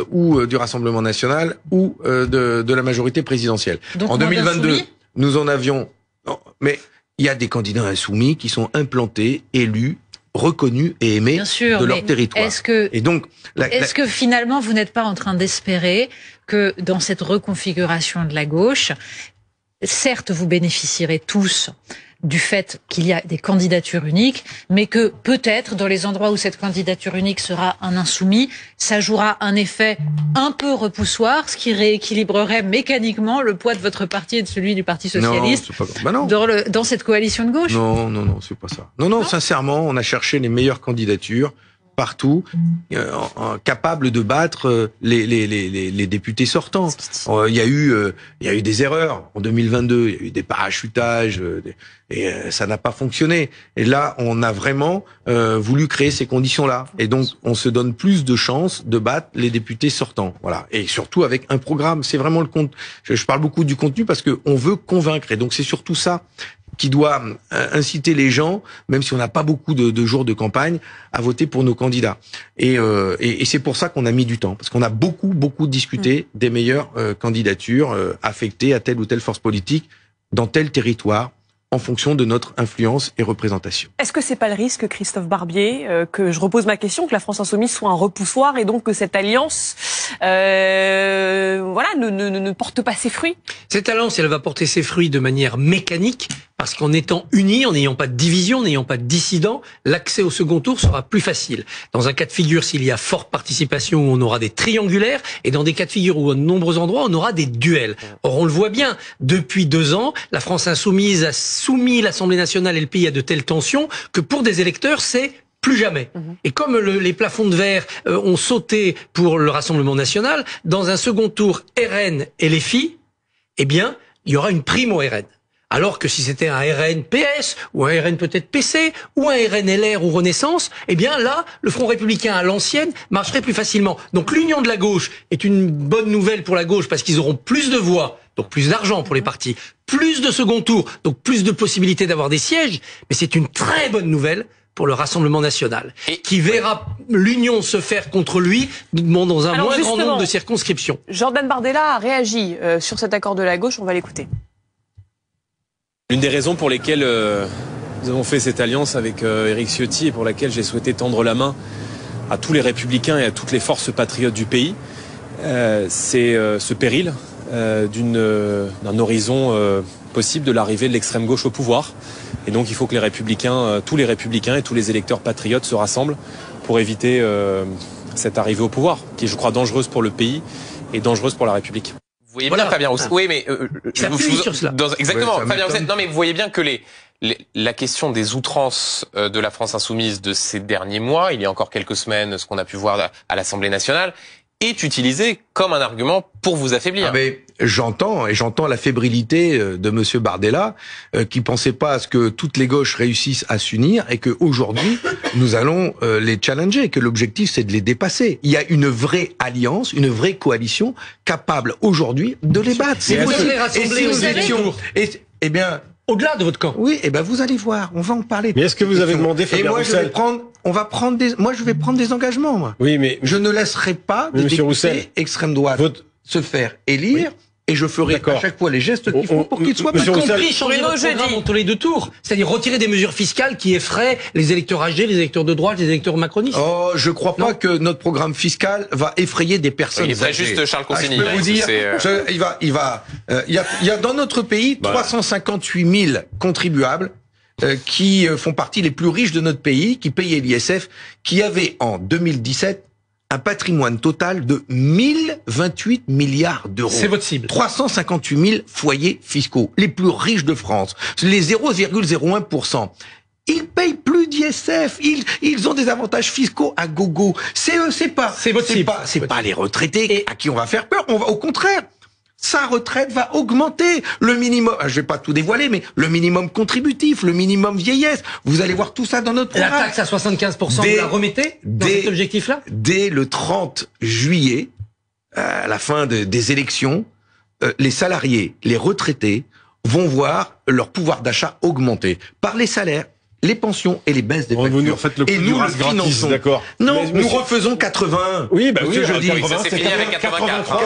ou du Rassemblement national ou de la majorité présidentielle. Donc, en 2022, nous en avions... Non, mais il y a des candidats insoumis qui sont implantés, élus, reconnus et aimés de leur territoire. Est-ce que finalement vous n'êtes pas en train d'espérer que dans cette reconfiguration de la gauche, certes vous bénéficierez tous du fait qu'il y a des candidatures uniques, mais que peut-être dans les endroits où cette candidature unique sera un insoumis, ça jouera un effet un peu repoussoir, ce qui rééquilibrerait mécaniquement le poids de votre parti et de celui du Parti socialiste dans cette coalition de gauche. Non, c'est pas ça. Non, sincèrement, on a cherché les meilleures candidatures partout, capables de battre les députés sortants. Il y a eu des erreurs en 2022, il y a eu des parachutages, et ça n'a pas fonctionné. Et là, on a vraiment voulu créer ces conditions-là. Et donc, on se donne plus de chances de battre les députés sortants. Voilà. Et surtout avec un programme. C'est vraiment le compte. Je parle beaucoup du contenu parce que on veut convaincre. Et donc, c'est surtout ça qui doit inciter les gens, même si on n'a pas beaucoup de jours de campagne, à voter pour nos candidats. Et c'est pour ça qu'on a mis du temps, parce qu'on a beaucoup discuté des meilleures candidatures affectées à telle ou telle force politique dans tel territoire, en fonction de notre influence et représentation. Est-ce que c'est pas le risque, Christophe Barbier, que je repose ma question, que la France Insoumise soit un repoussoir et donc que cette alliance ne porte pas ses fruits? Cette alliance, elle va porter ses fruits de manière mécanique, parce qu'en étant unis, en n'ayant pas de division, en n'ayant pas de dissidents, l'accès au second tour sera plus facile. Dans un cas de figure, s'il y a forte participation, on aura des triangulaires, et dans des cas de figure où, à de nombreux endroits, on aura des duels. Or, on le voit bien, depuis 2 ans, la France Insoumise a soumis l'Assemblée nationale et le pays à de telles tensions que pour des électeurs, c'est plus jamais. Et comme les plafonds de verre ont sauté pour le Rassemblement national, dans un second tour RN et les filles, eh bien, il y aura une prime au RN. Alors que si c'était un RN PS, ou un RN peut-être PC, ou un RN LR ou Renaissance, eh bien là, le Front républicain à l'ancienne marcherait plus facilement. Donc l'union de la gauche est une bonne nouvelle pour la gauche parce qu'ils auront plus de voix, donc plus d'argent pour les partis, plus de second tour, donc plus de possibilités d'avoir des sièges, mais c'est une très bonne nouvelle pour le Rassemblement national, qui verra l'union se faire contre lui dans un moins grand nombre de circonscriptions. Jordan Bardella a réagi sur cet accord de la gauche, on va l'écouter. L'une des raisons pour lesquelles nous avons fait cette alliance avec Éric Ciotti et pour laquelle j'ai souhaité tendre la main à tous les républicains et à toutes les forces patriotes du pays, c'est ce péril d'un horizon possible de l'arrivée de l'extrême gauche au pouvoir. Et donc il faut que les républicains, tous les républicains et tous les électeurs patriotes se rassemblent pour éviter cette arrivée au pouvoir, qui est, je crois, dangereuse pour le pays et dangereuse pour la République. Vous voyez bien, Fabien Roussel. Oui, mais exactement, Fabien Roussel. Non, mais vous voyez bien que la question des outrances de la France insoumise de ces derniers mois, il y a encore quelques semaines, ce qu'on a pu voir à l'Assemblée nationale, est utilisé comme un argument pour vous affaiblir. Ah mais j'entends la fébrilité de Monsieur Bardella qui pensait pas à ce que toutes les gauches réussissent à s'unir et que aujourd'hui nous allons les challenger, que l'objectif c'est de les dépasser. Il y a une vraie alliance, une vraie coalition capable aujourd'hui de les battre. C'est possible. Et si nous étions, eh bien, au-delà de votre camp. Oui, et ben vous allez voir, on va en parler. Mais est-ce que vous avez demandé, Fabien Roussel, je vais prendre des engagements, moi. Oui, mais je ne laisserai pas de députés extrême droite se faire élire. Oui. Et je ferai à chaque fois les gestes qu'il faut pour qu'il soit y compris changer notre programme entre les deux tours. C'est-à-dire retirer des mesures fiscales qui effraient les électeurs âgés, les électeurs de droite, les électeurs macronistes. Oh, je crois pas que notre programme fiscal va effrayer des personnes âgées. Il ferait juste Charles Consigny. Je peux vous dire, il y a dans notre pays 358 000 contribuables qui font partie les plus riches de notre pays, qui payaient l'ISF, qui avaient en 2017 un patrimoine total de 1028 milliards d'euros. C'est votre cible. 358 000 foyers fiscaux, les plus riches de France, les 0,01%. Ils payent plus d'ISF, ils ont des avantages fiscaux à gogo. C'est eux, c'est pas les retraités à qui on va faire peur. Au contraire, sa retraite va augmenter. Le minimum, je vais pas tout dévoiler, mais le minimum contributif, le minimum vieillesse, vous allez voir tout ça dans notre programme. La taxe à 75%, vous la remettez dans cet objectif-là? Dès le 30 juillet, à la fin des élections, les salariés, les retraités vont voir leur pouvoir d'achat augmenter par les salaires, les pensions et les baisses des factures. Vous nous refaites le coup du race gratis, d'accord. Non, nous refaisons 80. Oui, bah oui, je dis. C'est fini avec 83.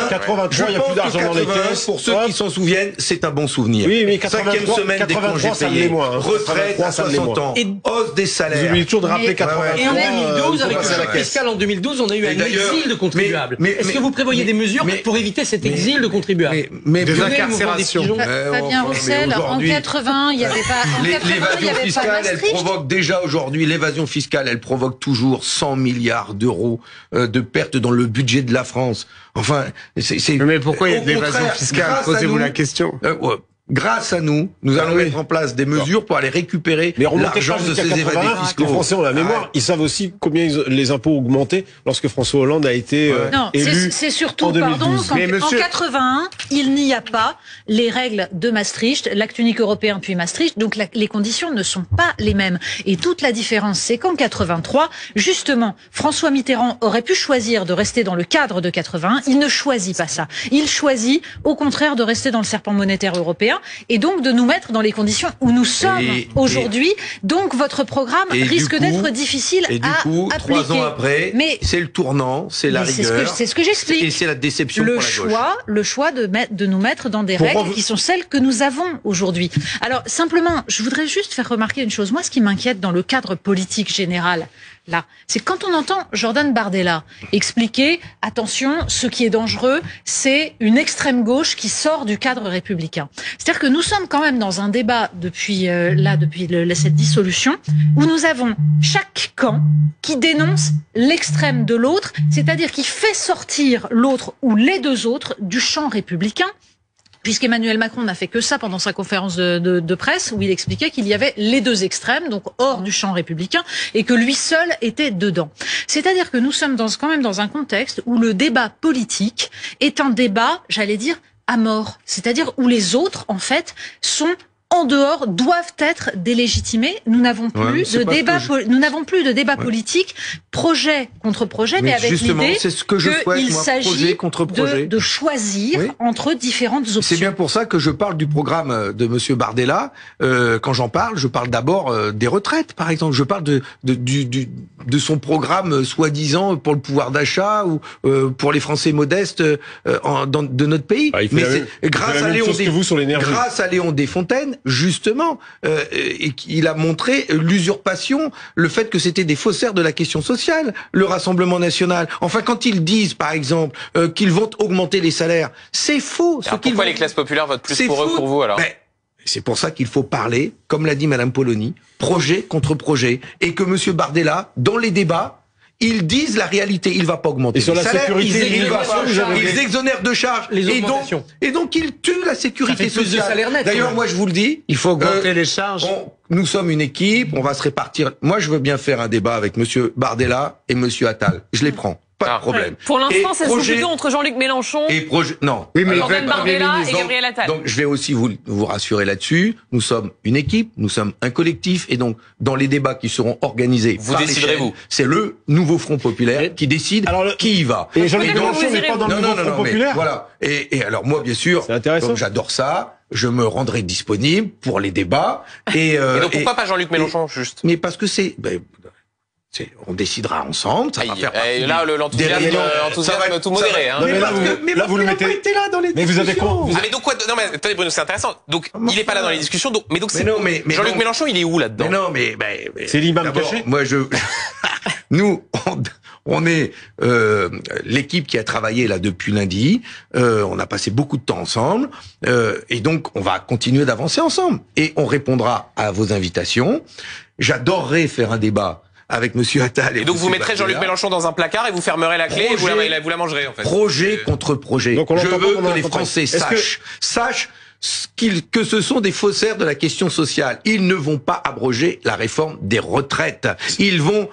83, il n'y a plus d'argent dans les caisses. Pour ceux qui s'en souviennent, c'est un bon souvenir. Oui, mais 5e semaine des congés payés. Retraite à 60 ans. Hausse des salaires. Vous oubliez toujours de rappeler 83. Et en 2012, avec le choc fiscal en 2012, on a eu un exil de contribuables. Est-ce que vous prévoyez des mesures pour éviter cet exil de contribuables? Des incarcérations. Fabien Roussel, en 80, il n'y avait pas elle provoque déjà aujourd'hui, l'évasion fiscale, elle provoque toujours 100 milliards d'euros de pertes dans le budget de la France. Enfin, Mais pourquoi il y a de l'évasion fiscale? Posez-vous la question. Grâce à nous, nous allons mettre en place des mesures pour aller récupérer l'argent de ces évadés fiscaux. Les Français ont la mémoire. Ils savent aussi combien les impôts ont augmenté lorsque François Hollande a été élu. C'est surtout, en 2012. En 81, il n'y a pas les règles de Maastricht, l'acte unique européen puis Maastricht, donc les conditions ne sont pas les mêmes. Et toute la différence, c'est qu'en 83, justement, François Mitterrand aurait pu choisir de rester dans le cadre de 81. Il ne choisit pas ça. Il choisit, au contraire, de rester dans le serpent monétaire européen. Et donc de nous mettre dans les conditions où nous sommes aujourd'hui. Donc votre programme risque d'être difficile à appliquer. Et du coup, 3 ans après, c'est le tournant, c'est la rigueur. C'est ce que j'explique. Et c'est la déception pour la gauche. Le choix de nous mettre dans des règles qui sont celles que nous avons aujourd'hui. Alors simplement, je voudrais juste faire remarquer une chose. Moi, ce qui m'inquiète dans le cadre politique général, là, c'est quand on entend Jordan Bardella expliquer, attention, ce qui est dangereux, c'est une extrême gauche qui sort du cadre républicain. C'est-à-dire que nous sommes quand même dans un débat depuis cette dissolution, où nous avons chaque camp qui dénonce l'extrême de l'autre, c'est-à-dire qui fait sortir l'autre ou les deux autres du champ républicain. puisqu'Emmanuel Macron n'a fait que ça pendant sa conférence de presse, où il expliquait qu'il y avait les deux extrêmes, donc hors du champ républicain, et que lui seul était dedans. C'est-à-dire que nous sommes quand même dans un contexte où le débat politique est un débat, j'allais dire, à mort. C'est-à-dire où les autres, en fait, sont en dehors, doivent être délégitimés. Nous n'avons plus de débat politique, projet contre projet, mais avec l'idée qu'il s'agit de choisir entre différentes options. C'est bien pour ça que je parle du programme de Monsieur Bardella. Quand j'en parle, je parle d'abord des retraites, par exemple. Je parle de son programme soi-disant pour le pouvoir d'achat ou pour les Français modestes de notre pays. Mais c'est grâce à Léon Desfontaines, justement, il a montré l'usurpation, le fait que c'était des faussaires de la question sociale, le Rassemblement national. Enfin, quand ils disent, par exemple, qu'ils vont augmenter les salaires, c'est faux. Pourquoi les classes populaires votent plus pour eux que pour vous, alors? C'est pour ça qu'il faut parler, comme l'a dit Madame Polony, projet contre projet, et que Monsieur Bardella, dans les débats, ils disent la réalité, il va pas augmenter les salaires, ils exonèrent de charges, et donc ils tuent la sécurité sociale. D'ailleurs, moi je vous le dis, il faut augmenter les charges. Nous sommes une équipe, on va se répartir. Moi je veux bien faire un débat avec Monsieur Bardella et Monsieur Attal, je les prends. Pas de problème. Pour l'instant, ça se joue plutôt entre Jean-Luc Mélenchon Jordan Bardella et Gabriel Attal. Donc, je vais aussi vous rassurer là-dessus. Nous sommes une équipe, nous sommes un collectif, et donc, dans les débats qui seront organisés, vous déciderez vous. C'est le nouveau Front populaire qui décide qui y va. Et Jean-Luc Mélenchon n'est pas dans le nouveau Front populaire. Voilà. Et alors, moi, bien sûr, comme j'adore ça, je me rendrai disponible pour les débats. Et donc, pourquoi pas Jean-Luc Mélenchon, juste? Mais parce que on décidera ensemble, ça va faire partie. Et là, l'enthousiasme tout modéré. Hein. Mais là, vous le mettez. Été là dans les discussions. Mais vous avez quoi mais donc quoi? Non, mais attendez, Bruno, c'est intéressant. Donc, il est pas là dans les discussions. Mais Jean-Luc Mélenchon, il est où là-dedans? Mais non, mais c'est l'imam caché. Moi, nous, on est l'équipe qui a travaillé là depuis lundi. On a passé beaucoup de temps ensemble, et donc on va continuer d'avancer ensemble. Et on répondra à vos invitations. J'adorerais faire un débat avec Monsieur Attal. Et donc vous mettrez Jean-Luc Mélenchon dans un placard et vous fermerez la clé et vous la mangerez, en fait. Projet contre projet. Donc je veux que les Français sachent que ce sont des faussaires de la question sociale. Ils ne vont pas abroger la réforme des retraites. Ils vont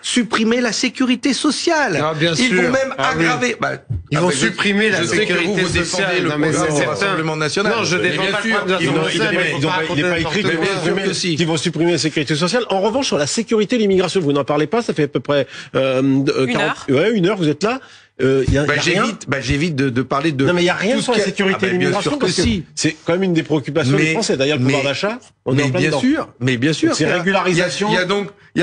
supprimer la sécurité sociale. Ils vont même aggraver. Ils vont supprimer la sécurité sociale. Non, mais c'est le Rassemblement national. Non, je défends pas il n'est pas écrit qu'ils vont supprimer la sécurité sociale. En revanche, sur la sécurité et l'immigration, vous n'en parlez pas. Ça fait à peu près 1 heure. Vous êtes là. J'évite de parler de. Non, mais il n'y a rien sur la sécurité et l'immigration, parce que c'est quand même une des préoccupations des Français. D'ailleurs, le pouvoir d'achat, on est en plein dedans. Mais bien sûr. C'est régularisation. Il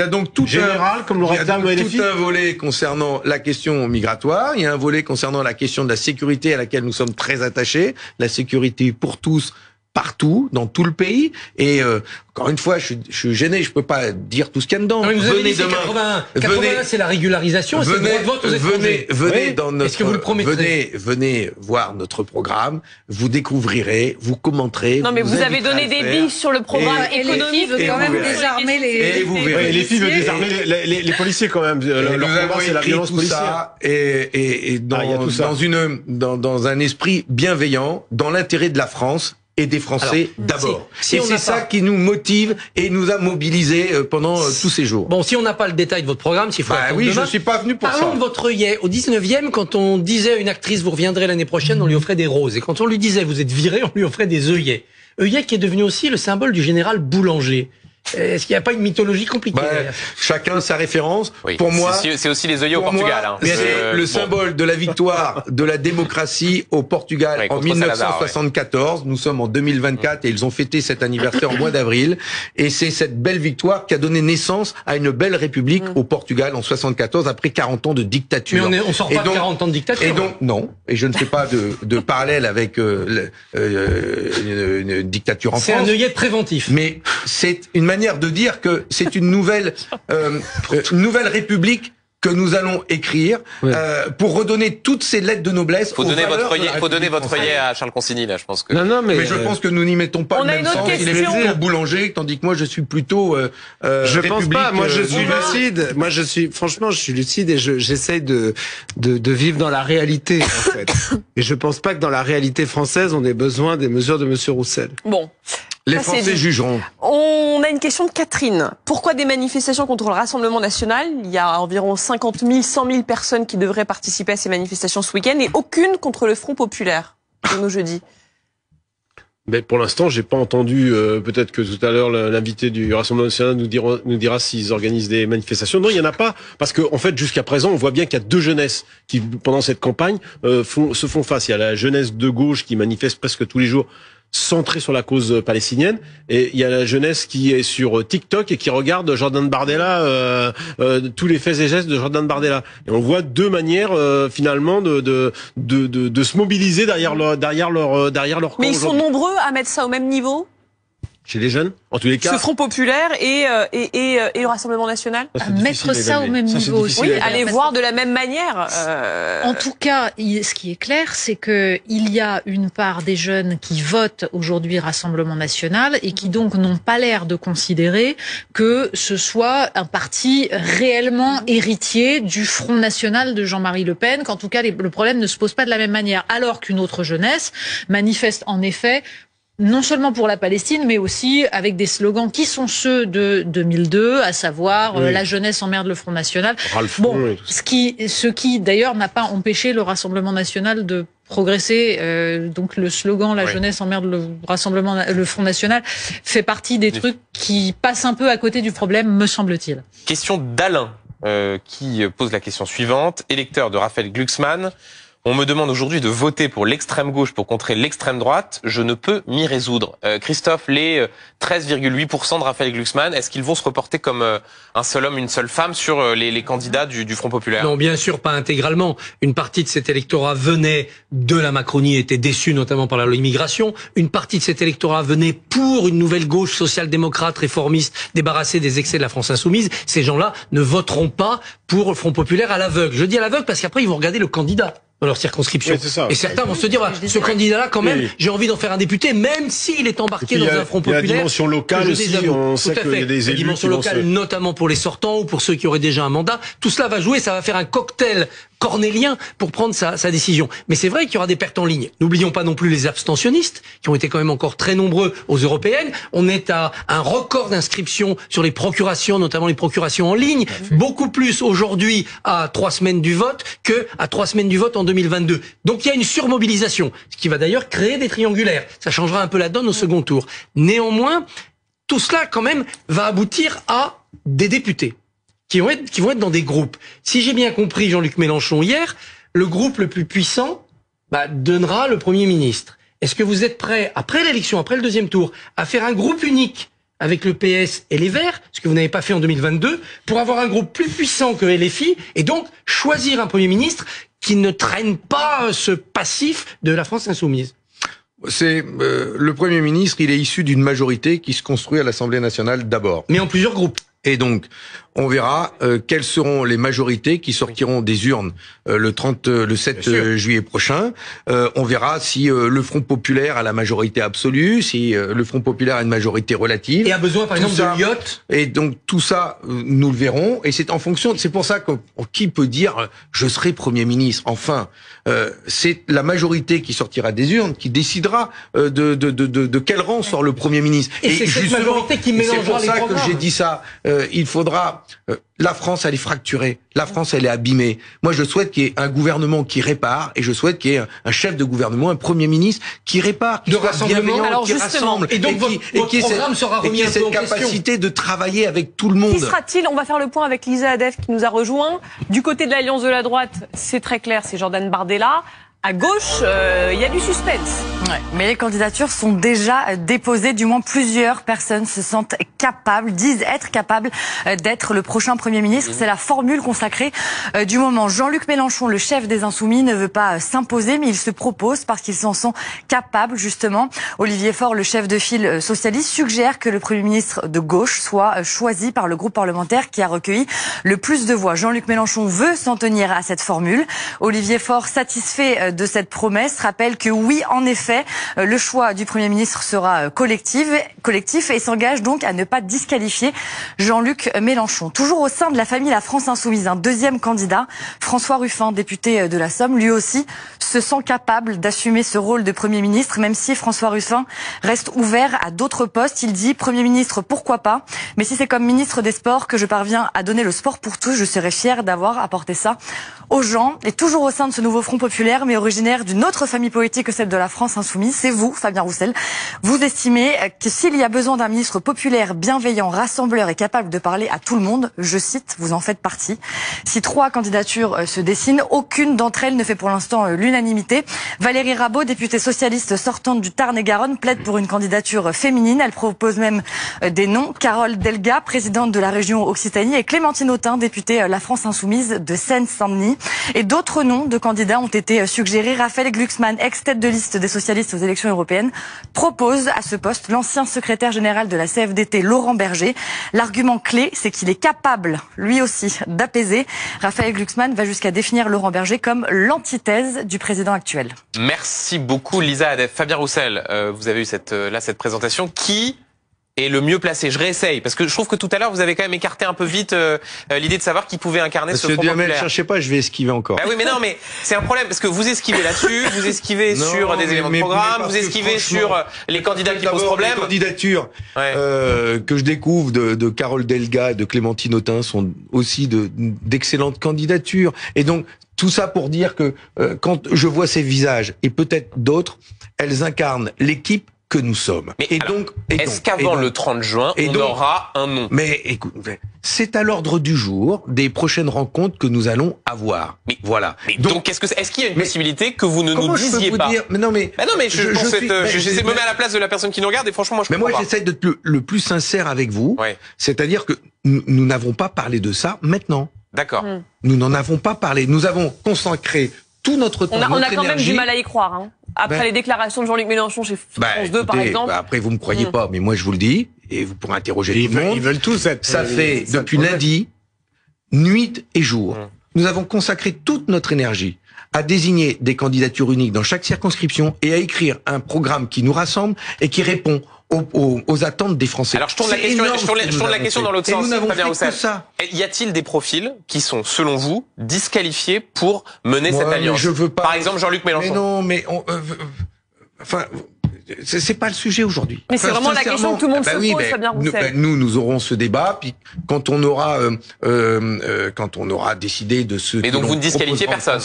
y a donc tout un volet concernant la question migratoire. Il y a un volet concernant la question de la sécurité à laquelle nous sommes très attachés. La sécurité pour tous. Partout, dans tout le pays. Et encore une fois, je suis gêné, je peux pas dire tout ce qu'il y a dedans. Venez demain. 81, c'est la régularisation. Et c'est le droit de vote aux étrangers. Est-ce que vous le promettez? Venez voir notre programme. Vous découvrirez, vous commenterez. Non, mais vous avez donné des billes sur le programme économique. Et quand même désarmer les. Et vous verrez. Les filles veulent désarmer les policiers quand même. Leur combat, c'est la violence policière. Et dans un esprit bienveillant, dans l'intérêt de la France. Et des Français d'abord. Et c'est ça qui nous motive et nous a mobilisés pendant tous ces jours. Bon, si on n'a pas le détail de votre programme, s'il faut attendre demain, je suis pas venu pour ça. Parlons de votre œillet. Au 19e, quand on disait à une actrice, vous reviendrez l'année prochaine, on lui offrait des roses. Et quand on lui disait, vous êtes viré, on lui offrait des œillets. Œillet qui est devenu aussi le symbole du général Boulanger. Est-ce qu'il n'y a pas une mythologie compliquée derrière? Chacun sa référence. Pour moi, c'est aussi les œillets au Portugal. C'est le symbole de la victoire de la démocratie au Portugal en 1974. Nous sommes en 2024 et ils ont fêté cet anniversaire en mois d'avril. Et c'est cette belle victoire qui a donné naissance à une belle république au Portugal en 74 après 40 ans de dictature. Mais on sort pas de 40 ans de dictature. Et donc non. Et je ne fais pas de parallèle avec une dictature en France. C'est un œillet préventif. Mais c'est une manière de dire que c'est une nouvelle république que nous allons écrire pour redonner toutes ces lettres de noblesse. Faut donner votre œillet à Charles Consigny là, je pense que. Non, mais je pense que nous n'y mettons pas le même sens. Il est plutôt boulanger, tandis que moi je suis plutôt. Je pense pas. Moi je suis lucide. Moi franchement, je suis lucide et j'essaye de vivre dans la réalité en fait. Et je pense pas que dans la réalité française on ait besoin des mesures de Monsieur Roussel. Bon. Les Français jugeront. On a une question de Catherine. Pourquoi des manifestations contre le Rassemblement national? Il y a environ 50 000, 100 000 personnes qui devraient participer à ces manifestations ce week-end et aucune contre le Front populaire, nos jeudis. Mais pour l'instant, j'ai pas entendu. Peut-être que tout à l'heure, l'invité du Rassemblement national nous dira s'ils organisent des manifestations. Non, il y en a pas, parce que en fait, jusqu'à présent, on voit bien qu'il y a deux jeunesses qui, pendant cette campagne, se font face. Il y a la jeunesse de gauche qui manifeste presque tous les jours, centrée sur la cause palestinienne, et il y a la jeunesse qui est sur TikTok et qui regarde Jordan Bardella, tous les faits et gestes de Jordan Bardella. Et on voit deux manières finalement de se mobiliser derrière leur camp. Mais ils sont nombreux à mettre ça au même niveau? Chez les jeunes, en tous les cas. Ce Front populaire et le Rassemblement national. Mettre ça au même niveau aussi. Oui, aller voir de la même manière. En tout cas, ce qui est clair, c'est que il y a une part des jeunes qui votent aujourd'hui Rassemblement national et qui donc n'ont pas l'air de considérer que ce soit un parti réellement héritier du Front national de Jean-Marie Le Pen, qu'en tout cas le problème ne se pose pas de la même manière, alors qu'une autre jeunesse manifeste en effet non seulement pour la Palestine, mais aussi avec des slogans qui sont ceux de 2002, à savoir la jeunesse emmerde le Front national. Bon, ce qui d'ailleurs n'a pas empêché le Rassemblement national de progresser. Donc le slogan la jeunesse emmerde le Front national fait partie des trucs qui passent un peu à côté du problème, me semble-t-il. Question d'Alain qui pose la question suivante. Électeur de Raphaël Glucksmann. On me demande aujourd'hui de voter pour l'extrême gauche pour contrer l'extrême droite. Je ne peux m'y résoudre. Christophe, les 13,8% de Raphaël Glucksmann, est-ce qu'ils vont se reporter comme un seul homme, une seule femme sur les candidats du Front populaire? Non, bien sûr, pas intégralement. Une partie de cet électorat venait de la Macronie, était déçue notamment par la loi immigration. Une partie de cet électorat venait pour une nouvelle gauche social-démocrate, réformiste, débarrassée des excès de la France insoumise. Ces gens-là ne voteront pas pour le Front populaire à l'aveugle. Je dis à l'aveugle parce qu'après, ils vont regarder le candidat dans leur circonscription. Et certains vont se dire, ce candidat-là, quand même, j'ai envie d'en faire un député, même s'il est embarqué dans un Front populaire. Il y a la dimension locale aussi, on sait qu'il y a des élus. La dimension locale, notamment pour les sortants ou pour ceux qui auraient déjà un mandat. Tout cela va jouer, ça va faire un cocktail cornélien pour prendre sa décision. Mais c'est vrai qu'il y aura des pertes en ligne. N'oublions pas non plus les abstentionnistes, qui ont été quand même encore très nombreux aux européennes. On est à un record d'inscriptions sur les procurations, notamment les procurations en ligne. Beaucoup plus aujourd'hui à 3 semaines du vote que à 3 semaines du vote en 2022. Donc il y a une surmobilisation, ce qui va d'ailleurs créer des triangulaires. Ça changera un peu la donne au second tour. Néanmoins, tout cela quand même va aboutir à des députés qui vont être dans des groupes. Si j'ai bien compris Jean-Luc Mélenchon hier, le groupe le plus puissant donnera le Premier ministre. Est-ce que vous êtes prêts, après l'élection, après le deuxième tour, à faire un groupe unique avec le PS et les Verts, ce que vous n'avez pas fait en 2022, pour avoir un groupe plus puissant que LFI, et donc choisir un Premier ministre qui ne traîne pas ce passif de la France insoumise? C'est le Premier ministre, il est issu d'une majorité qui se construit à l'Assemblée nationale d'abord. Mais en plusieurs groupes. Et donc, on verra quelles seront les majorités qui sortiront des urnes le 7 juillet prochain. On verra si le Front populaire a la majorité absolue, si le Front populaire a une majorité relative. Et a besoin, par exemple, de Lyotte. Et donc, tout ça, nous le verrons. Et c'est en fonction, c'est pour ça que qui peut dire je serai Premier ministre. Enfin, c'est la majorité qui sortira des urnes qui décidera de quel rang sort le Premier ministre. Et c'est cette majorité qui mélangera les programmes. C'est pour ça que j'ai dit ça. Il faudra... la France, elle est fracturée. La France, elle est abîmée. Moi, je souhaite qu'il y ait un gouvernement qui répare, et je souhaite qu'il y ait un chef de gouvernement, un Premier ministre qui répare, qui soit bienveillant, qui rassemble, et donc votre programme sera remis un peu en question. Cette capacité de travailler avec tout le monde. Qui sera-t-il? On va faire le point avec Lisa Adef qui nous a rejoint. Du côté de l'Alliance de la droite, c'est très clair, c'est Jordan Bardella. À gauche, il y a du suspense. Ouais, mais les candidatures sont déjà déposées. Du moins, plusieurs personnes se sentent capables, disent être capables d'être le prochain Premier ministre. C'est la formule consacrée du moment. Jean-Luc Mélenchon, le chef des Insoumis, ne veut pas s'imposer, mais il se propose parce qu'ils s'en sont capables, justement. Olivier Faure, le chef de file socialiste, suggère que le Premier ministre de gauche soit choisi par le groupe parlementaire qui a recueilli le plus de voix. Jean-Luc Mélenchon veut s'en tenir à cette formule. Olivier Faure, satisfait de cette promesse, rappelle que oui, en effet, le choix du Premier ministre sera collectif et s'engage donc à ne pas disqualifier Jean-Luc Mélenchon. Toujours au sein de la famille La France Insoumise, un deuxième candidat, François Ruffin, député de la Somme, lui aussi se sent capable d'assumer ce rôle de Premier ministre, même si François Ruffin reste ouvert à d'autres postes. Il dit Premier ministre, pourquoi pas, mais si c'est comme ministre des Sports que je parviens à donner le sport pour tous, je serai fier d'avoir apporté ça aux gens. Et toujours au sein de ce nouveau Front populaire, mais originaire d'une autre famille politique que celle de la France Insoumise, c'est vous, Fabien Roussel. Vous estimez que s'il y a besoin d'un ministre populaire, bienveillant, rassembleur et capable de parler à tout le monde, je cite, vous en faites partie. Si 3 candidatures se dessinent, aucune d'entre elles ne fait pour l'instant l'unanimité. Valérie Rabault, députée socialiste sortante du Tarn-et-Garonne, plaide pour une candidature féminine. Elle propose même des noms. Carole Delga, présidente de la région Occitanie, et Clémentine Autain, députée La France Insoumise de Seine-Saint-Denis. Et d'autres noms de candidats ont été suggérés. Raphaël Glucksmann, ex-tête de liste des socialistes aux élections européennes, propose à ce poste l'ancien secrétaire général de la CFDT, Laurent Berger. L'argument clé, c'est qu'il est capable, lui aussi, d'apaiser. Raphaël Glucksmann va jusqu'à définir Laurent Berger comme l'antithèse du président actuel. Merci beaucoup, Lisa Adef. Fabien Roussel, vous avez eu cette présentation. Qui est le mieux placé? Je réessaye, parce que je trouve que tout à l'heure, vous avez quand même écarté un peu vite l'idée de savoir qui pouvait incarner ce Front populaire. Ne cherchez pas, je vais esquiver encore. Bah oui, mais non, mais c'est un problème, parce que vous esquivez là-dessus, vous esquivez sur des éléments de programme, vous esquivez sur les candidats qui posent problème. Les candidatures que je découvre de Carole Delga et de Clémentine Autain sont aussi d'excellentes candidatures. Et donc, tout ça pour dire que quand je vois ces visages, et peut-être d'autres, elles incarnent l'équipe que nous sommes. Mais est-ce qu'avant le 30 juin, on aura un nom? Mais écoute, c'est à l'ordre du jour des prochaines rencontres que nous allons avoir. Mais voilà. Mais donc est-ce qu'il y a une possibilité que vous ne nous disiez pas? Mais non, mais je me mets à la place de la personne qui nous regarde et franchement, moi je comprends pas. Mais moi, j'essaie d'être le plus sincère avec vous. Ouais. C'est-à-dire que nous n'avons pas parlé de ça maintenant. D'accord. Nous n'en avons pas parlé. Nous avons consacré tout notre temps, on a quand même du mal à y croire. Hein. Après les déclarations de Jean-Luc Mélenchon chez France 2, par exemple. Après, vous me croyez pas, mais moi je vous le dis, et vous pourrez interroger tout le monde. Ils veulent tous être. Ça fait depuis lundi, nuit et jour. Nous avons consacré toute notre énergie à désigner des candidatures uniques dans chaque circonscription et à écrire un programme qui nous rassemble et qui répond aux attentes des Français. Alors je tourne la question dans l'autre sens. Fabien Roussel. Y a-t-il des profils qui sont, selon vous, disqualifiés pour mener cette alliance? Je veux pas. Par exemple, Jean-Luc Mélenchon. Mais non, mais c'est pas le sujet aujourd'hui. Mais c'est vraiment la question que tout le monde se pose, Fabien Roussel. Nous aurons ce débat, puis quand on aura décidé de ce. Mais donc vous ne disqualifiez personne.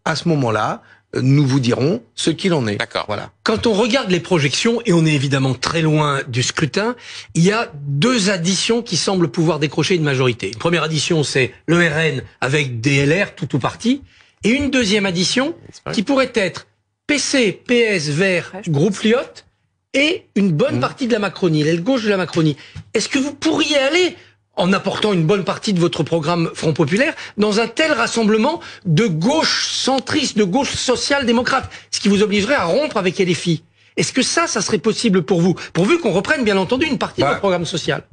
À ce moment-là, nous vous dirons ce qu'il en est. D'accord. Voilà. Quand on regarde les projections, et on est évidemment très loin du scrutin, il y a 2 additions qui semblent pouvoir décrocher une majorité. Une première addition, c'est le RN avec des LR, tout ou parti, et une deuxième addition qui pourrait être PC, PS, Verts, groupe Lyotte, et une bonne partie de la Macronie, l'aile gauche de la Macronie. Est-ce que vous pourriez aller, en apportant une bonne partie de votre programme Front populaire, dans un tel rassemblement de gauche centriste, de gauche social-démocrate, ce qui vous obligerait à rompre avec LFI? Est-ce que ça serait possible pour vous, pourvu qu'on reprenne bien entendu une partie de votre programme social?